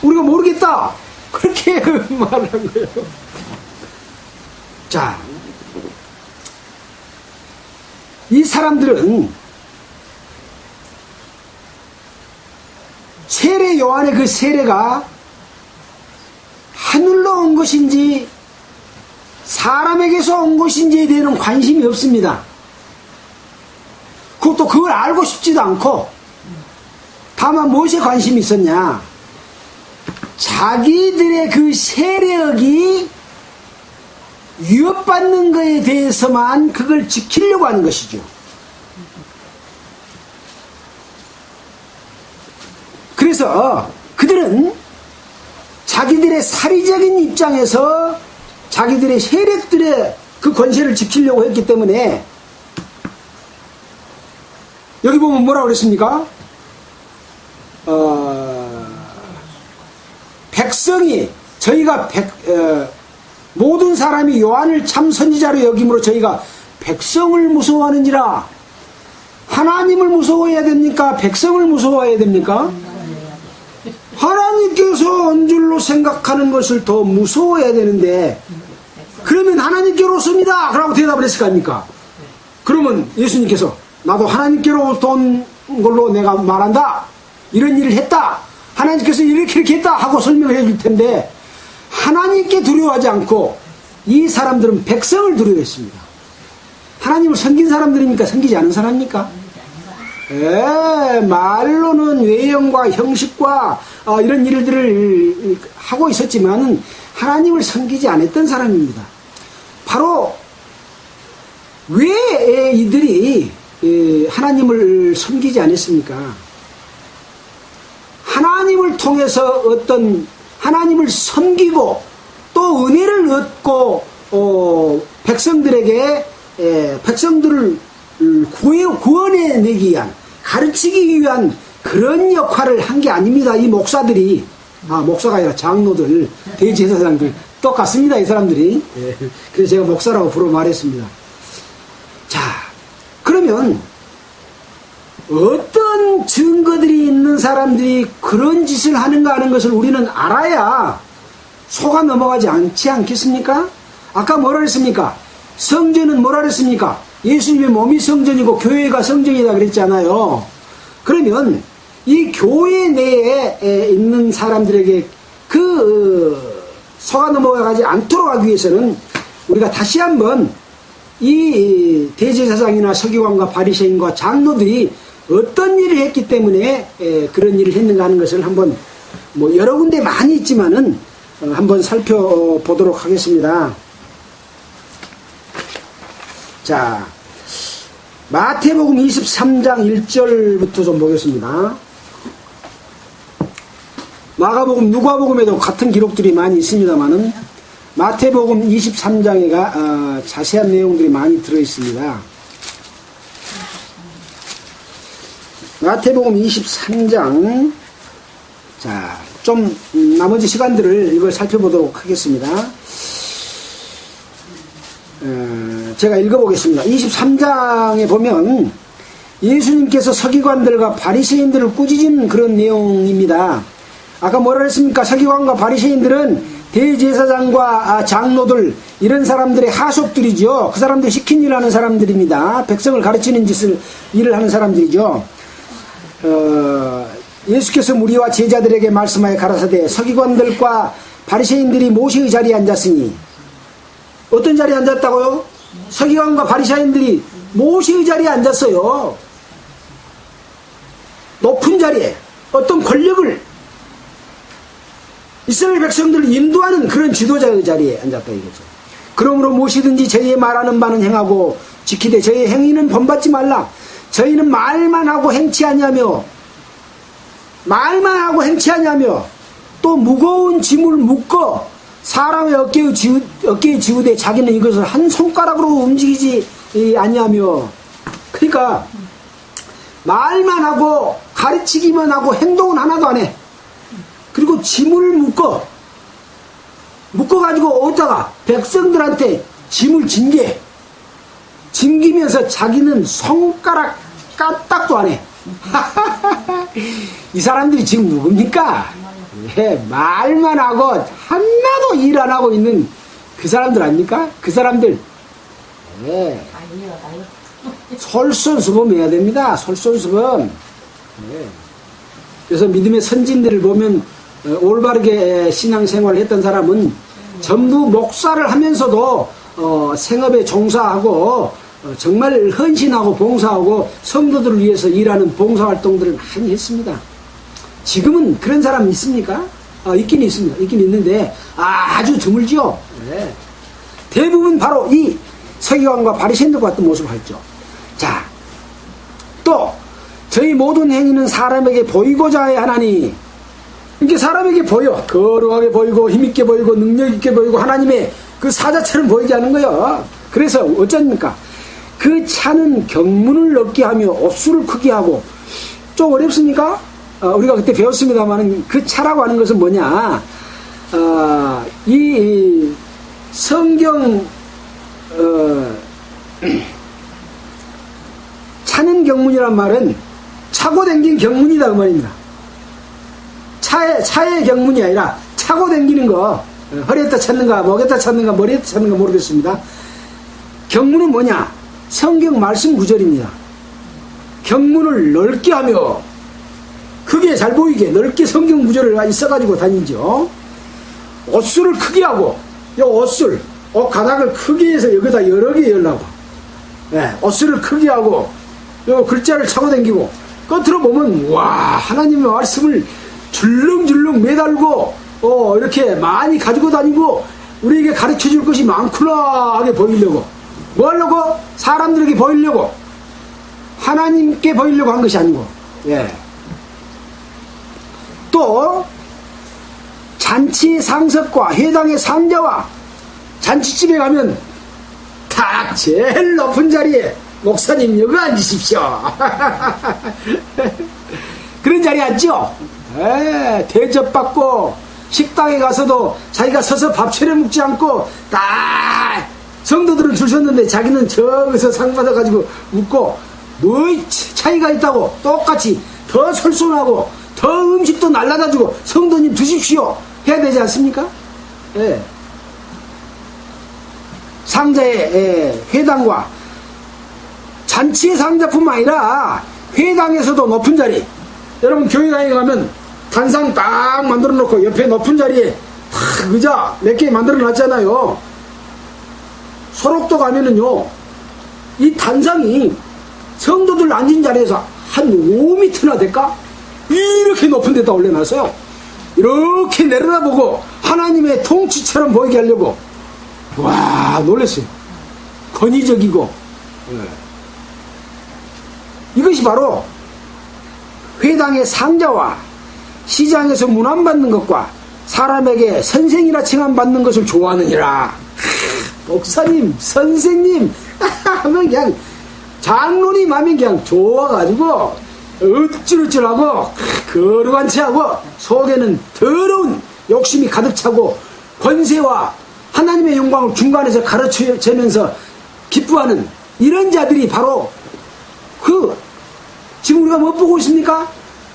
우리가 모르겠다. 그렇게 말한 거예요. 자, 이 사람들은 세례 요한의 그 세례가 하늘로 온 것인지 사람에게서 온 것인지에 대해서는 관심이 없습니다. 그것도 그걸 알고 싶지도 않고, 다만 무엇에 관심이 있었냐? 자기들의 그 세력이 위협받는 것에 대해서만 그걸 지키려고 하는 것이죠. 그래서 그들은 자기들의 사리적인 입장에서 자기들의 세력들의 그 권세를 지키려고 했기 때문에, 여기 보면 뭐라고 그랬습니까? 백성이, 저희가 모든 사람이 요한을 참 선지자로 여김으로 저희가 백성을 무서워하는지라. 하나님을 무서워해야 됩니까? 백성을 무서워해야 됩니까? 하나님께서 온 줄로 생각하는 것을 더 무서워해야 되는데, 그러면 하나님께로 옵니다 라고 대답을 했을 거 아닙니까? 그러면 예수님께서 나도 하나님께로 온 걸로 내가 말한다, 이런 일을 했다, 하나님께서 이렇게 했다 하고 설명을 해줄 텐데, 하나님께 두려워하지 않고 이 사람들은 백성을 두려워했습니다. 하나님을 섬긴 사람들입니까? 섬기지 않은 사람입니까? 말로는 외형과 형식과 이런 일들을 하고 있었지만 하나님을 섬기지 않았던 사람입니다. 바로 왜 이들이 하나님을 섬기지 않았습니까? 하나님을 통해서 어떤 하나님을 섬기고 또 은혜를 얻고 백성들에게 백성들을 구원해내기 위한, 가르치기 위한 그런 역할을 한 게 아닙니다. 이 목사들이, 목사가 아니라 장로들, 대제사장들 똑같습니다. 이 사람들이. 그래서 제가 목사라고 부르고 말했습니다. 자, 그러면 어떤 증거들이 있는 사람들이 그런 짓을 하는가 하는 것을 우리는 알아야 속아 넘어가지 않지 않겠습니까? 아까 뭐라 그랬습니까? 성전은 뭐라 그랬습니까? 예수님의 몸이 성전이고 교회가 성전이다 그랬잖아요. 그러면 이 교회 내에 있는 사람들에게 속아 넘어가지 않도록 하기 위해서는 우리가 다시 한번 이 대제사장이나 서기관과 바리새인과 장로들이 어떤 일을 했기 때문에 그런 일을 했는가 하는 것을 한번 여러 군데 많이 있지만은 한번 살펴보도록 하겠습니다. 자, 마태복음 23장 1절부터 좀 보겠습니다. 마가복음, 누가복음에도 같은 기록들이 많이 있습니다만은 마태복음 23장에가 자세한 내용들이 많이 들어있습니다. 마태복음 23장, 자, 좀 나머지 시간들을 이걸 살펴보도록 하겠습니다. 제가 읽어보겠습니다. 23장에 보면 예수님께서 서기관들과 바리새인들을 꾸짖은 그런 내용입니다. 아까 뭐라 했습니까? 서기관과 바리새인들은 대제사장과 장로들, 이런 사람들의 하속들이죠. 그 사람들이 시킨 일을 하는 사람들입니다. 백성을 가르치는 일을 하는 사람들이죠. 예수께서 무리와 제자들에게 말씀하여 가라사대 서기관들과 바리새인들이 모세의 자리에 앉았으니, 어떤 자리에 앉았다고요? 서기관과 바리새인들이 모세의 자리에 앉았어요. 높은 자리에 어떤 권력을, 이스라엘 백성들을 인도하는 그런 지도자의 자리에 앉았다 이거죠. 그러므로 무엇이든지 저희의 말하는 바는 행하고 지키되 저희의 행위는 본받지 말라. 저희는 말만 하고 행치 아니하며 또 무거운 짐을 묶어 사람의 어깨에 지우되 자기는 이것을 한 손가락으로 움직이지 아니하며. 그러니까 말만 하고 가르치기만 하고 행동은 하나도 안 해. 그리고 짐을 묶어가지고 어디다가 백성들한테 짐을 진 게, 징기면서 자기는 손가락 까딱도 안 해. 이 사람들이 지금 누굽니까? 예, 말만 하고 하나도 일 안 하고 있는 그 사람들 아닙니까? 그 사람들. 예. 솔선수범해야 됩니다. 솔선수범. 예. 그래서 믿음의 선진들을 보면 올바르게 신앙생활을 했던 사람은 전부 목사를 하면서도 생업에 종사하고 정말 헌신하고 봉사하고 성도들을 위해서 일하는 봉사활동들을 많이 했습니다. 지금은 그런 사람 있습니까? 있긴 있습니다. 있긴 있는데 아주 드물죠. 네. 대부분 바로 이 서기관과 바리새인들과 같은 모습을 했죠. 자, 또 저희 모든 행위는 사람에게 보이고자 하나니, 이렇게 사람에게 보여 거룩하게 보이고 힘있게 보이고 능력있게 보이고 하나님의 그 사자처럼 보이게 하는 거예요. 그래서 어쩝니까? 그 차는 경문을 넓게 하며 옥수를 크게 하고. 좀 어렵습니까? 우리가 그때 배웠습니다만 그 차라고 하는 것은 뭐냐, 이 성경 차는 경문이란 말은 차고 댕긴 경문이다 그 말입니다. 차의 경문이 아니라 차고 댕기는 거, 허리에다 찾는가 목에다 찾는가 머리에다 찾는가 모르겠습니다. 경문은 뭐냐, 성경 말씀 구절입니다. 경문을 넓게 하며 크게 잘 보이게 넓게 성경 구절을 써가지고 다니죠. 옷술을 크게 하고, 요 옷술, 옷 가닥을 크게 해서 여기다 여러 개 열라고. 네, 옷술을 크게 하고, 요 글자를 차고 다니고, 끝으로 보면, 와, 하나님의 말씀을 줄렁줄렁 매달고, 이렇게 많이 가지고 다니고, 우리에게 가르쳐 줄 것이 많구나 하게 보이려고. 뭐 하려고? 사람들에게 보이려고. 하나님께 보이려고 한 것이 아니고, 예. 또 잔치 상석과 회당의 상자와 잔치집에 가면 딱 제일 높은 자리에 목사님 여기 앉으십시오. 그런 자리에 앉죠. 대접받고 식당에 가서도 자기가 서서 밥 차려 먹지 않고 딱 성도들은 줄 섰는데 자기는 저기서 상 받아가지고 웃고, 뭐 차이가 있다고. 똑같이 더 솔선하고 더 음식도 날라다 주고 성도님 드십시오 해야 되지 않습니까? 예. 상자의 회당과 잔치의 상자뿐만 아니라 회당에서도 높은 자리, 여러분 교회당에 가면 단상 딱 만들어 놓고 옆에 높은 자리에 탁 의자 몇 개 만들어 놨잖아요. 소록도 가면은요, 이 단상이 성도들 앉은 자리에서 한 5m나 될까? 이렇게 높은 데다 올려놨어요. 이렇게 내려다보고 하나님의 통치처럼 보이게 하려고. 와, 놀랐어요. 권위적이고. 이것이 바로 회당의 상자와 시장에서 문안받는 것과 사람에게 선생이라 칭함받는 것을 좋아하느니라. 목사님, 선생님 하면 그냥 장로님 하면 그냥 좋아가지고 어찌어찌하고 거룩한 체하고 속에는 더러운 욕심이 가득 차고 권세와 하나님의 영광을 중간에서 가르쳐주면서 기뻐하는 이런 자들이 바로 지금 우리가 뭐 보고 있습니까?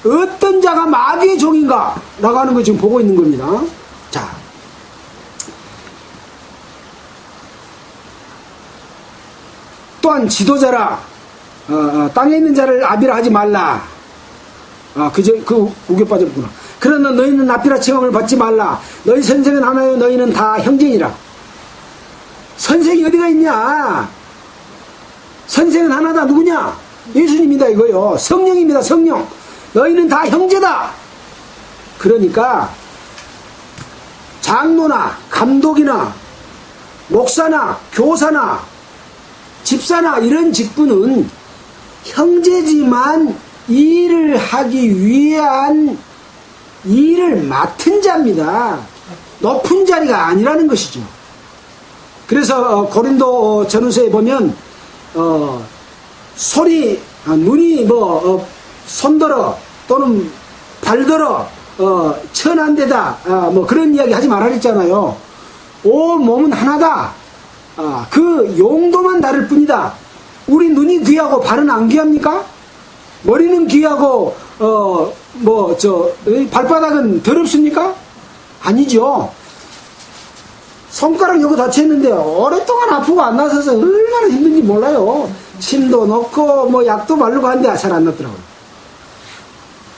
어떤 자가 마귀의 종인가 라고 하는 걸 지금 보고 있는 겁니다. 자, 또한 지도자라 땅에 있는 자를 아비라 하지 말라. 그 우겨 빠졌구나. 그러나 너희는 아비라 칭함을 받지 말라. 너희 선생은 하나요, 너희는 다 형제니라. 선생이 어디가 있냐? 선생은 하나다. 누구냐? 예수님이다 이거요. 성령입니다. 성령. 너희는 다 형제다. 그러니까 장로나 감독이나 목사나 교사나 집사나 이런 직분은 형제지만 일을 하기 위한 일을 맡은 자입니다. 높은 자리가 아니라는 것이죠. 그래서 고린도 전후서에 보면 눈이 손들어 또는 발들어 천한 데다 그런 이야기 하지 말라 그랬잖아요. 온 몸은 하나다. 그 용도만 다를 뿐이다. 우리 눈이 귀하고 발은 안 귀합니까? 머리는 귀하고 발바닥은 더럽습니까? 아니죠. 손가락 요거 다쳤는데 오랫동안 아프고 안 나서서 얼마나 힘든지 몰라요. 침도 넣고 뭐 약도 바르고 하는데 잘 안 낫더라고요.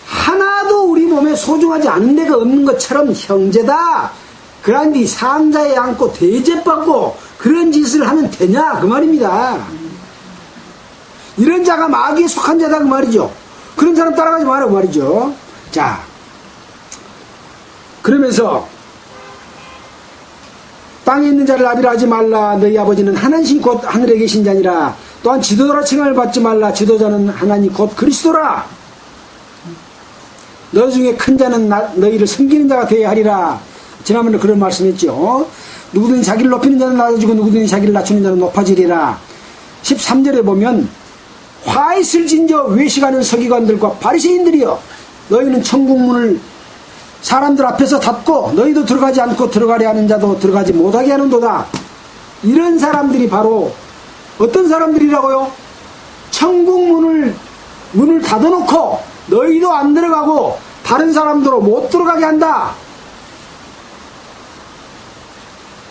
하나도 우리 몸에 소중하지 않은 데가 없는 것처럼 형제다. 그런데 상자에 앉고 대접받고 그런 짓을 하면 되냐 그 말입니다. 이런 자가 마귀에 속한 자다 그 말이죠. 그런 사람 따라가지 말라고 말이죠. 자, 그러면서 땅에 있는 자를 아비라 하지 말라. 너희 아버지는 하나님 곧 하늘에 계신 자니라. 또한 지도자라 칭함을 받지 말라. 지도자는 하나님 곧 그리스도라. 너희 중에 큰 자는 너희를 섬기는 자가 되어야 하리라. 지난번에 그런 말씀했죠. 누구든지 자기를 높이는 자는 낮아지고 누구든지 자기를 낮추는 자는 높아지리라. 13절에 보면 화있을 진저 외식하는 서기관들과 바리새인들이여 너희는 천국문을 사람들 앞에서 닫고 너희도 들어가지 않고 들어가려 하는 자도 들어가지 못하게 하는도다. 이런 사람들이 바로 어떤 사람들이라고요? 천국문을 닫아놓고 너희도 안 들어가고 다른 사람들로 못 들어가게 한다.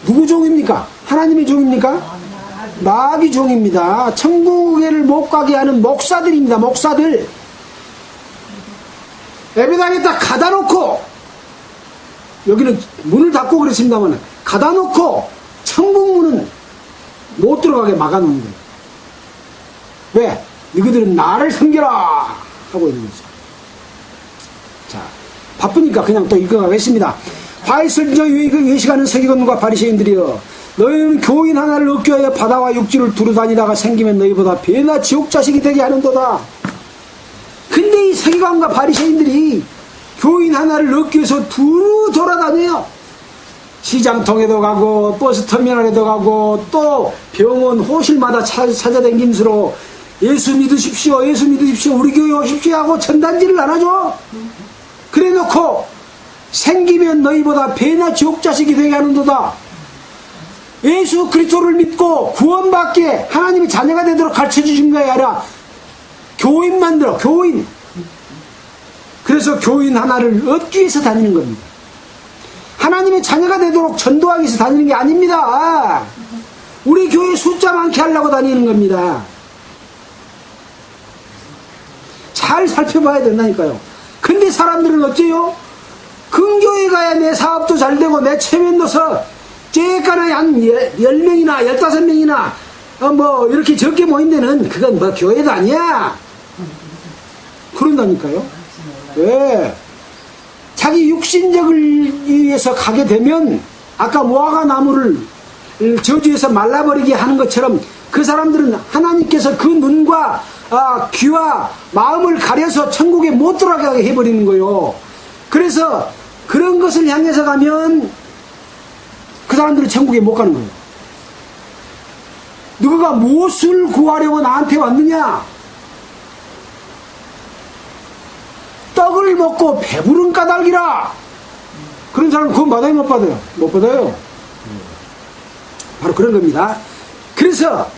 누구 종입니까? 하나님의 종입니까? 마귀 종입니다. 천국에를 못 가게 하는 목사들입니다. 목사들. 예배당에 딱 가다 놓고, 여기는 문을 닫고 그랬습니다만, 가다 놓고 천국문은 못 들어가게 막아놓는 거예요. 왜? 너희들은 나를 섬겨라! 하고 있는 거죠. 자, 바쁘니까 그냥 또 읽어가겠습니다. 화있을 진저 외식하는 서기관과 바리새인들이여 너희는 교인 하나를 얻기 위하여 바다와 육지를 두루다니다가 생기면 너희보다 배나 지옥 자식이 되게 하는도다. 근데 이 서기관과 바리새인들이 교인 하나를 얻기 위해서 두루 돌아다녀요. 시장통에도 가고 버스터미널에도 가고 또 병원 호실마다 찾아다니면서 예수 믿으십시오, 예수 믿으십시오, 우리 교회 오십시오 하고 전단지를 안 하죠. 그래 놓고 생기면 너희보다 배나 지옥 자식이 되게 하는도다. 예수 그리스도를 믿고 구원받게 하나님의 자녀가 되도록 가르쳐주신 것이 아니라 교인 만들어, 교인. 그래서 교인 하나를 얻기 위해서 다니는 겁니다. 하나님의 자녀가 되도록 전도하기 위해서 다니는 게 아닙니다. 우리 교회 숫자 많게 하려고 다니는 겁니다. 잘 살펴봐야 된다니까요. 근데 사람들은 어째요? 근교에 가야 내 사업도 잘 되고 내 체면도 서 쬐까나 한 10명이나 15명이나 뭐 이렇게 적게 모인 데는 그건 뭐 교회도 아니야. 그런다니까요. 왜? 자기 육신적을 위해서 가게 되면 아까 무화과 나무를 저주해서 말라버리게 하는 것처럼 그 사람들은 하나님께서 그 눈과 귀와 마음을 가려서 천국에 못 들어가게 해버리는 거예요. 그래서 그런 것을 향해서 가면 그 사람들은 천국에 못 가는 거예요. 누가 무엇을 구하려고 나한테 왔느냐? 떡을 먹고 배부른 까닭이라. 그런 사람은 구원 받아요, 못 받아요? 못 받아요. 바로 그런 겁니다. 그래서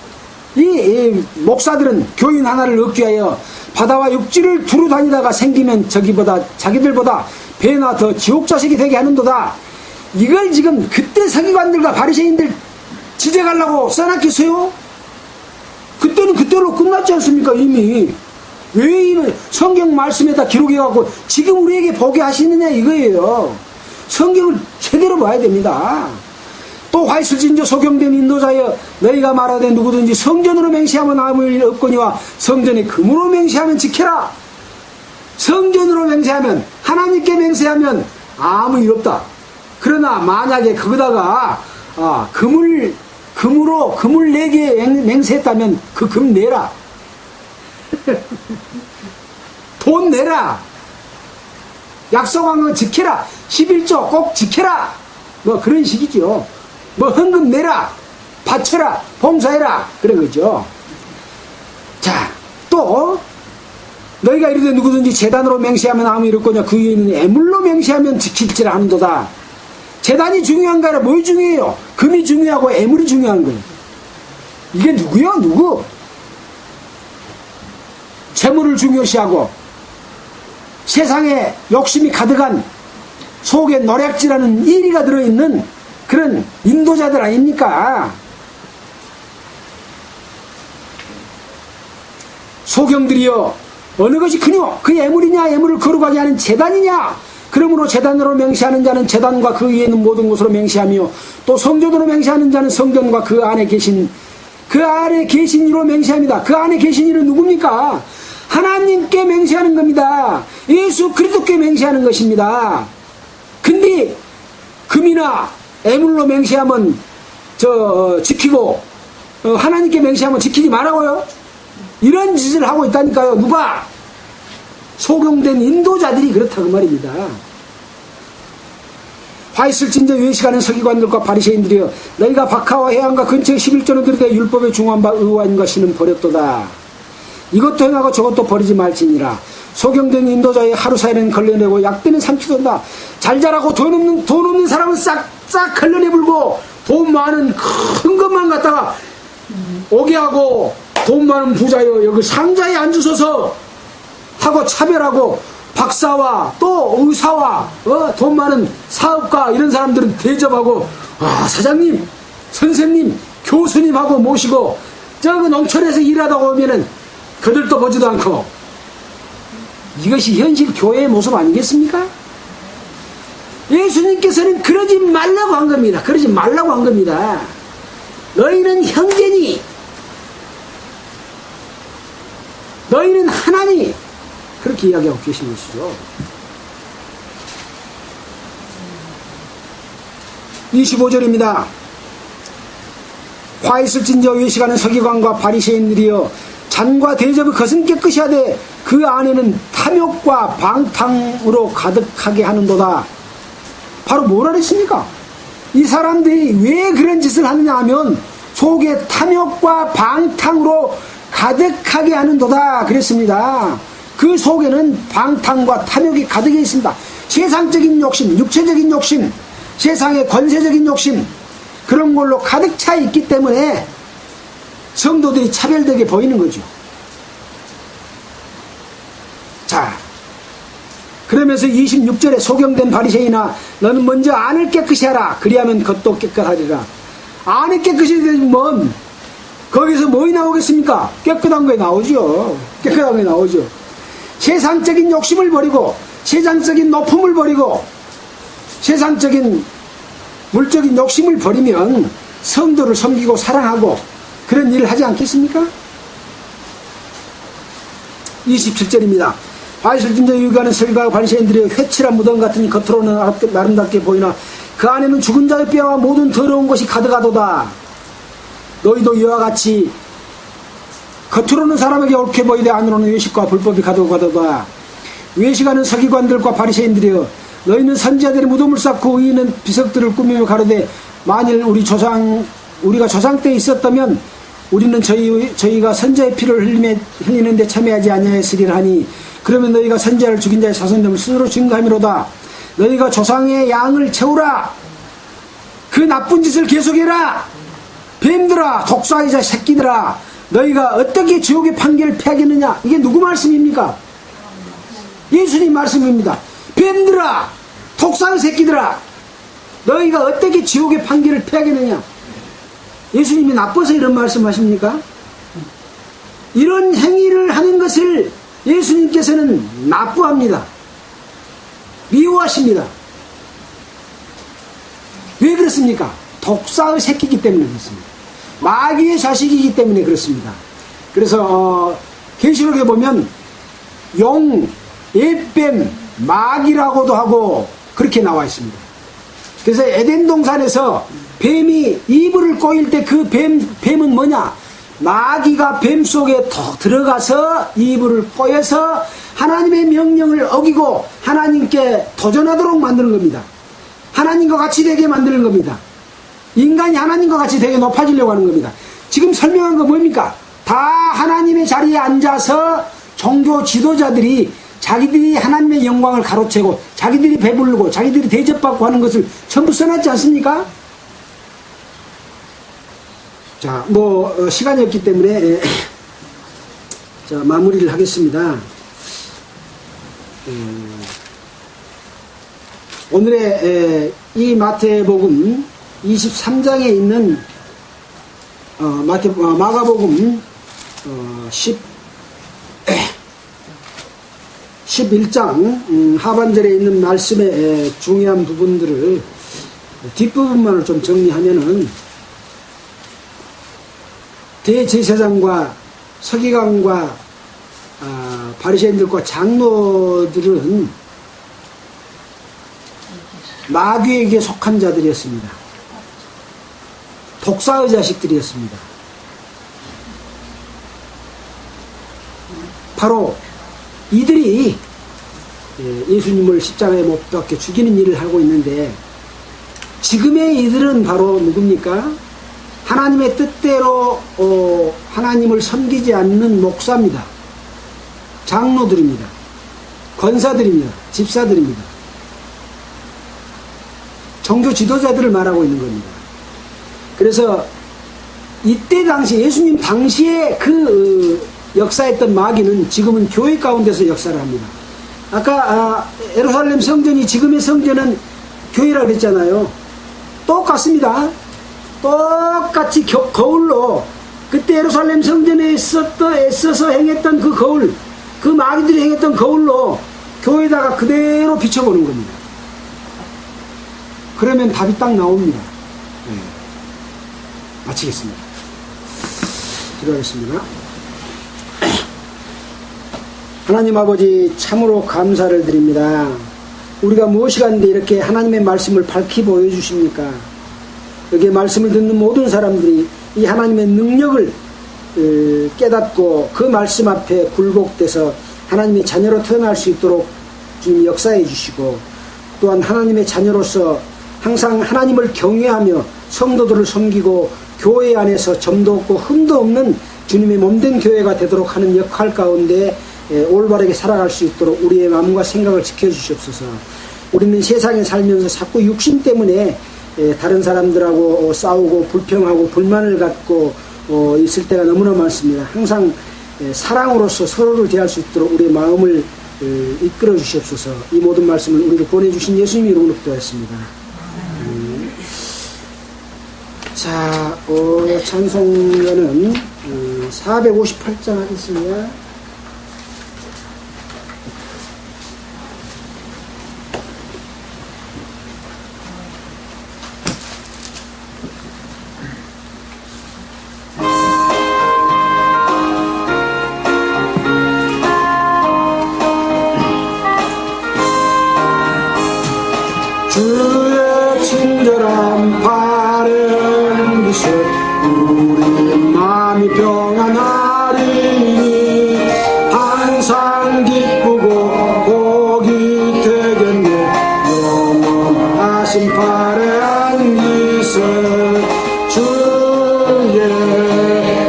이 목사들은 교인 하나를 얻기 위하여 바다와 육지를 두루 다니다가 생기면 자기들보다 배나 더 지옥 자식이 되게 하는도다. 이걸 지금 그때 서기관들과 바리새인들 지적하려고 써놨겠어요? 그때는 그때로 끝났지 않습니까? 이미. 왜 이 성경 말씀에다 기록해갖고 지금 우리에게 보게 하시느냐 이거예요. 성경을 제대로 봐야 됩니다. 또 화있을 진저 소경된 인도자여 너희가 말하되 누구든지 성전으로 맹세하면 아무 일 없거니와 성전에 금으로 맹세하면 지켜라. 성전으로 맹세하면 하나님께 맹세하면 아무 일 없다. 그러나 만약에 거기다가 금을 4개 맹세했다면 그 금 내라. 돈 내라. 약속한 거 지켜라. 11조 꼭 지켜라. 뭐 그런 식이죠. 뭐 헌금 내라. 바쳐라. 봉사해라. 그런 거죠. 자, 또 너희가 이르되 누구든지 제단으로 맹세하면 아무 일 없거냐 그 위에 있는 애물로 맹세하면 지킬지라 하는도다. 제단이 중요한가 아니라 뭘 중요해요? 금이 중요하고 애물이 중요한 거예요. 이게 누구요? 누구? 재물을 중요시하고 세상에 욕심이 가득한 속에 노략질하는 이리가 들어있는 그런 인도자들 아닙니까? 소경들이여 어느 것이 크뇨? 그 예물이냐 예물을 거룩하게 하는 제단이냐? 그러므로 제단으로 맹세하는 자는 제단과 그 위에 있는 모든 곳으로 맹세하며 또 성전으로 맹세하는 자는 성전과 그 안에 계신 이로 맹세합니다. 그 안에 계신 이는 누굽니까? 하나님께 맹세하는 겁니다. 예수 그리스도께 맹세하는 것입니다. 근데 금이나 애물로 맹세하면 지키고 하나님께 맹세하면 지키지 말라고요? 이런 짓을 하고 있다니까요. 누가? 소경된 인도자들이 그렇다고 말입니다. 화 있을진저 외식하는 서기관들과 바리새인들이여 너희가 박하와 해안과 근처에 11조는 들이대 율법에 중한 바 의와인 것이는 버렸도다. 이것도 행하고 저것도 버리지 말지니라. 소경된 인도자의 하루 사이는 걸려내고 약되는 삼키돈다. 잘 자라고 돈 없는 사람은 싹싹 걸려내불고 돈 많은 큰 것만 갖다가 오게 하고 돈 많은 부자여 여기 상자에 앉으셔서 하고 차별하고 박사와 또 의사와 돈 많은 사업가 이런 사람들은 대접하고 사장님, 선생님, 교수님하고 모시고 저그 농촌에서 일하다가 오면은 그들도 보지도 않고 이것이 현실 교회의 모습 아니겠습니까? 예수님께서는 그러지 말라고 한 겁니다. 그러지 말라고 한 겁니다. 너희는 형제니 너희는 하나니 그렇게 이야기하고 계신 것이죠. 25절입니다. 화 있을진저 외식하는 서기관과 바리새인들이여 잔과 대접을 거슴 깨끗이 하되 그 안에는 탐욕과 방탕으로 가득하게 하는도다. 바로 뭐라 그랬습니까? 이 사람들이 왜 그런 짓을 하느냐 하면 속에 탐욕과 방탕으로 가득하게 하는도다 그랬습니다. 그 속에는 방탕과 탐욕이 가득해 있습니다. 세상적인 욕심, 육체적인 욕심, 세상의 권세적인 욕심 그런 걸로 가득 차 있기 때문에 성도들이 차별되게 보이는 거죠. 자, 그러면서 26절에 소경된 바리새인아 너는 먼저 안을 깨끗이 하라. 그리하면 겉도 깨끗하리라. 안을 깨끗이 되면 거기서 뭐이 나오겠습니까? 깨끗한 거에 나오죠. 깨끗한 거에 나오죠. 세상적인 욕심을 버리고 세상적인 높음을 버리고 세상적인 물적인 욕심을 버리면 성도를 섬기고 사랑하고 그런 일을 하지 않겠습니까? 27절입니다. 화이슬진저 유가는 서기관과 바리새인들이 회칠한 무덤 같으니 겉으로는 아름답게 보이나 그 안에는 죽은 자의 뼈와 모든 더러운 것이 가득하도다. 너희도 이와 같이 겉으로는 사람에게 옳게 보이되 안으로는 외식과 불법이 가득하도다. 외식하는 서기관들과 바리새인들이여 너희는 선지자들의 무덤을 쌓고 의인은 비석들을 꾸미며 가로되 만일 우리가 조상 때 있었다면 우리는 저희가 선지자의 피를 흘리는데 참여하지 아니하였으리라 하니 그러면 너희가 선지자를 죽인 자의 자손됨을 스스로 증거함이로다. 너희가 조상의 양을 채우라. 그 나쁜 짓을 계속해라. 뱀들아 독사이자 새끼들아 너희가 어떻게 지옥의 판결을 피하겠느냐. 이게 누구 말씀입니까? 예수님 말씀입니다. 뱀들아 독사의 새끼들아 너희가 어떻게 지옥의 판결을 피하겠느냐. 예수님이 나빠서 이런 말씀하십니까? 이런 행위를 하는 것을 예수님께서는 나쁘합니다. 미워하십니다. 왜 그렇습니까? 독사의 새끼이기 때문에 그렇습니다. 마귀의 자식이기 때문에 그렇습니다. 그래서 계시록에 보면 용, 옛뱀, 마귀라고도 하고 그렇게 나와 있습니다. 그래서 에덴 동산에서 뱀이 이불을 꼬일 때 그 뱀은 뭐냐? 마귀가 뱀 속에 들어가서 이불을 꼬여서 하나님의 명령을 어기고 하나님께 도전하도록 만드는 겁니다. 하나님과 같이 되게 만드는 겁니다. 인간이 하나님과 같이 되게 높아지려고 하는 겁니다. 지금 설명한 거 뭡니까? 다 하나님의 자리에 앉아서 종교 지도자들이 자기들이 하나님의 영광을 가로채고 자기들이 배부르고 자기들이 대접받고 하는 것을 전부 써놨지 않습니까? 자, 시간이 없기 때문에 자, 마무리를 하겠습니다. 오늘의 이 마태복음 23장에 있는 마가복음 11장 하반절에 있는 말씀의 중요한 부분들을 뒷부분만을 좀 정리하면은, 대제사장과 서기관과 바리새인들과 장로들은 마귀에게 속한 자들이었습니다. 독사의 자식들이었습니다. 바로 이들이 예수님을 십자가에 못 박혀 죽이는 일을 하고 있는데, 지금의 이들은 바로 누굽니까? 하나님의 뜻대로 하나님을 섬기지 않는 목사입니다. 장로들입니다. 권사들입니다. 집사들입니다. 종교 지도자들을 말하고 있는 겁니다. 그래서 이때 당시, 예수님 당시에 그 역사했던 마귀는 지금은 교회 가운데서 역사를 합니다. 아까 예루살렘 성전이, 지금의 성전은 교회라고 그랬잖아요. 똑같습니다. 똑같이 거울로, 그때 예루살렘 성전에 애써서 행했던 그 거울, 그 마귀들이 행했던 거울로 교회에다가 그대로 비춰보는 겁니다. 그러면 답이 딱 나옵니다. 네. 마치겠습니다. 기도하겠습니다. 하나님 아버지, 참으로 감사를 드립니다. 우리가 무엇이 가는데 이렇게 하나님의 말씀을 밝히 보여주십니까? 여기에 말씀을 듣는 모든 사람들이 이 하나님의 능력을 깨닫고 그 말씀 앞에 굴복돼서 하나님의 자녀로 태어날 수 있도록 주님 역사해 주시고, 또한 하나님의 자녀로서 항상 하나님을 경외하며 성도들을 섬기고 교회 안에서 점도 없고 흠도 없는 주님의 몸된 교회가 되도록 하는 역할 가운데 올바르게 살아갈 수 있도록 우리의 마음과 생각을 지켜주시옵소서. 우리는 세상에 살면서 자꾸 육신 때문에 다른 사람들하고 싸우고 불평하고 불만을 갖고 있을 때가 너무나 많습니다. 항상 사랑으로서 서로를 대할 수 있도록 우리의 마음을 이끌어 주시옵소서. 이 모든 말씀을 우리를 보내주신 예수님 이름으로 기도했습니다. 자, 찬송가는 458장 하겠습니다. 주의 친절한 바른 미소 우리 마음이 평안하리니 항상 기쁘고 복이 되겠네. 영원하신 발의 안기세 주의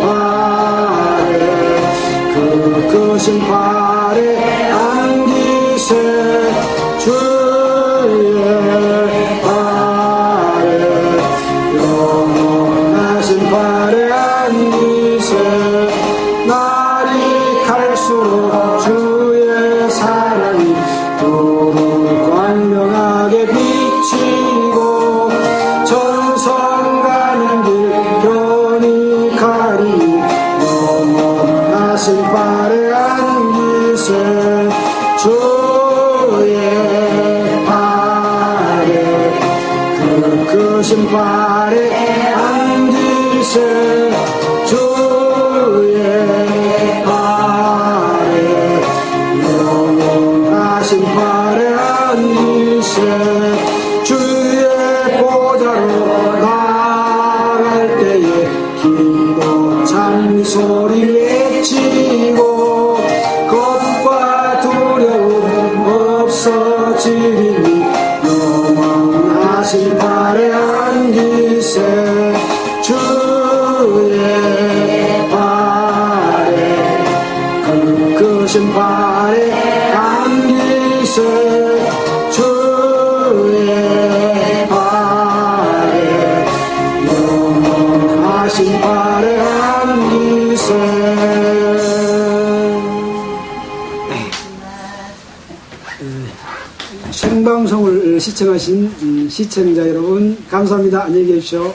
발에 그 크신 발의 안기세 주의 날이 갈수록 주의 사랑이 더욱 광명하게 비치고 전성 가는 길 편히 가리니 영원하신 발에 안기세 주의 발에 그 크신 발에 안기세 주의 발에 영원하신 발에 안기세 주의 보좌로 나갈 때에 기도 찬미 소리 외치고 겁과 두려움 없어지리니 영원하신 발에 안기세 주의 발에 그 크신 발에 안기세 주의 발에 영원하신 발에 안기세 생방송을 시청하신 시청자 여러분 감사합니다. 안녕히 계십시오.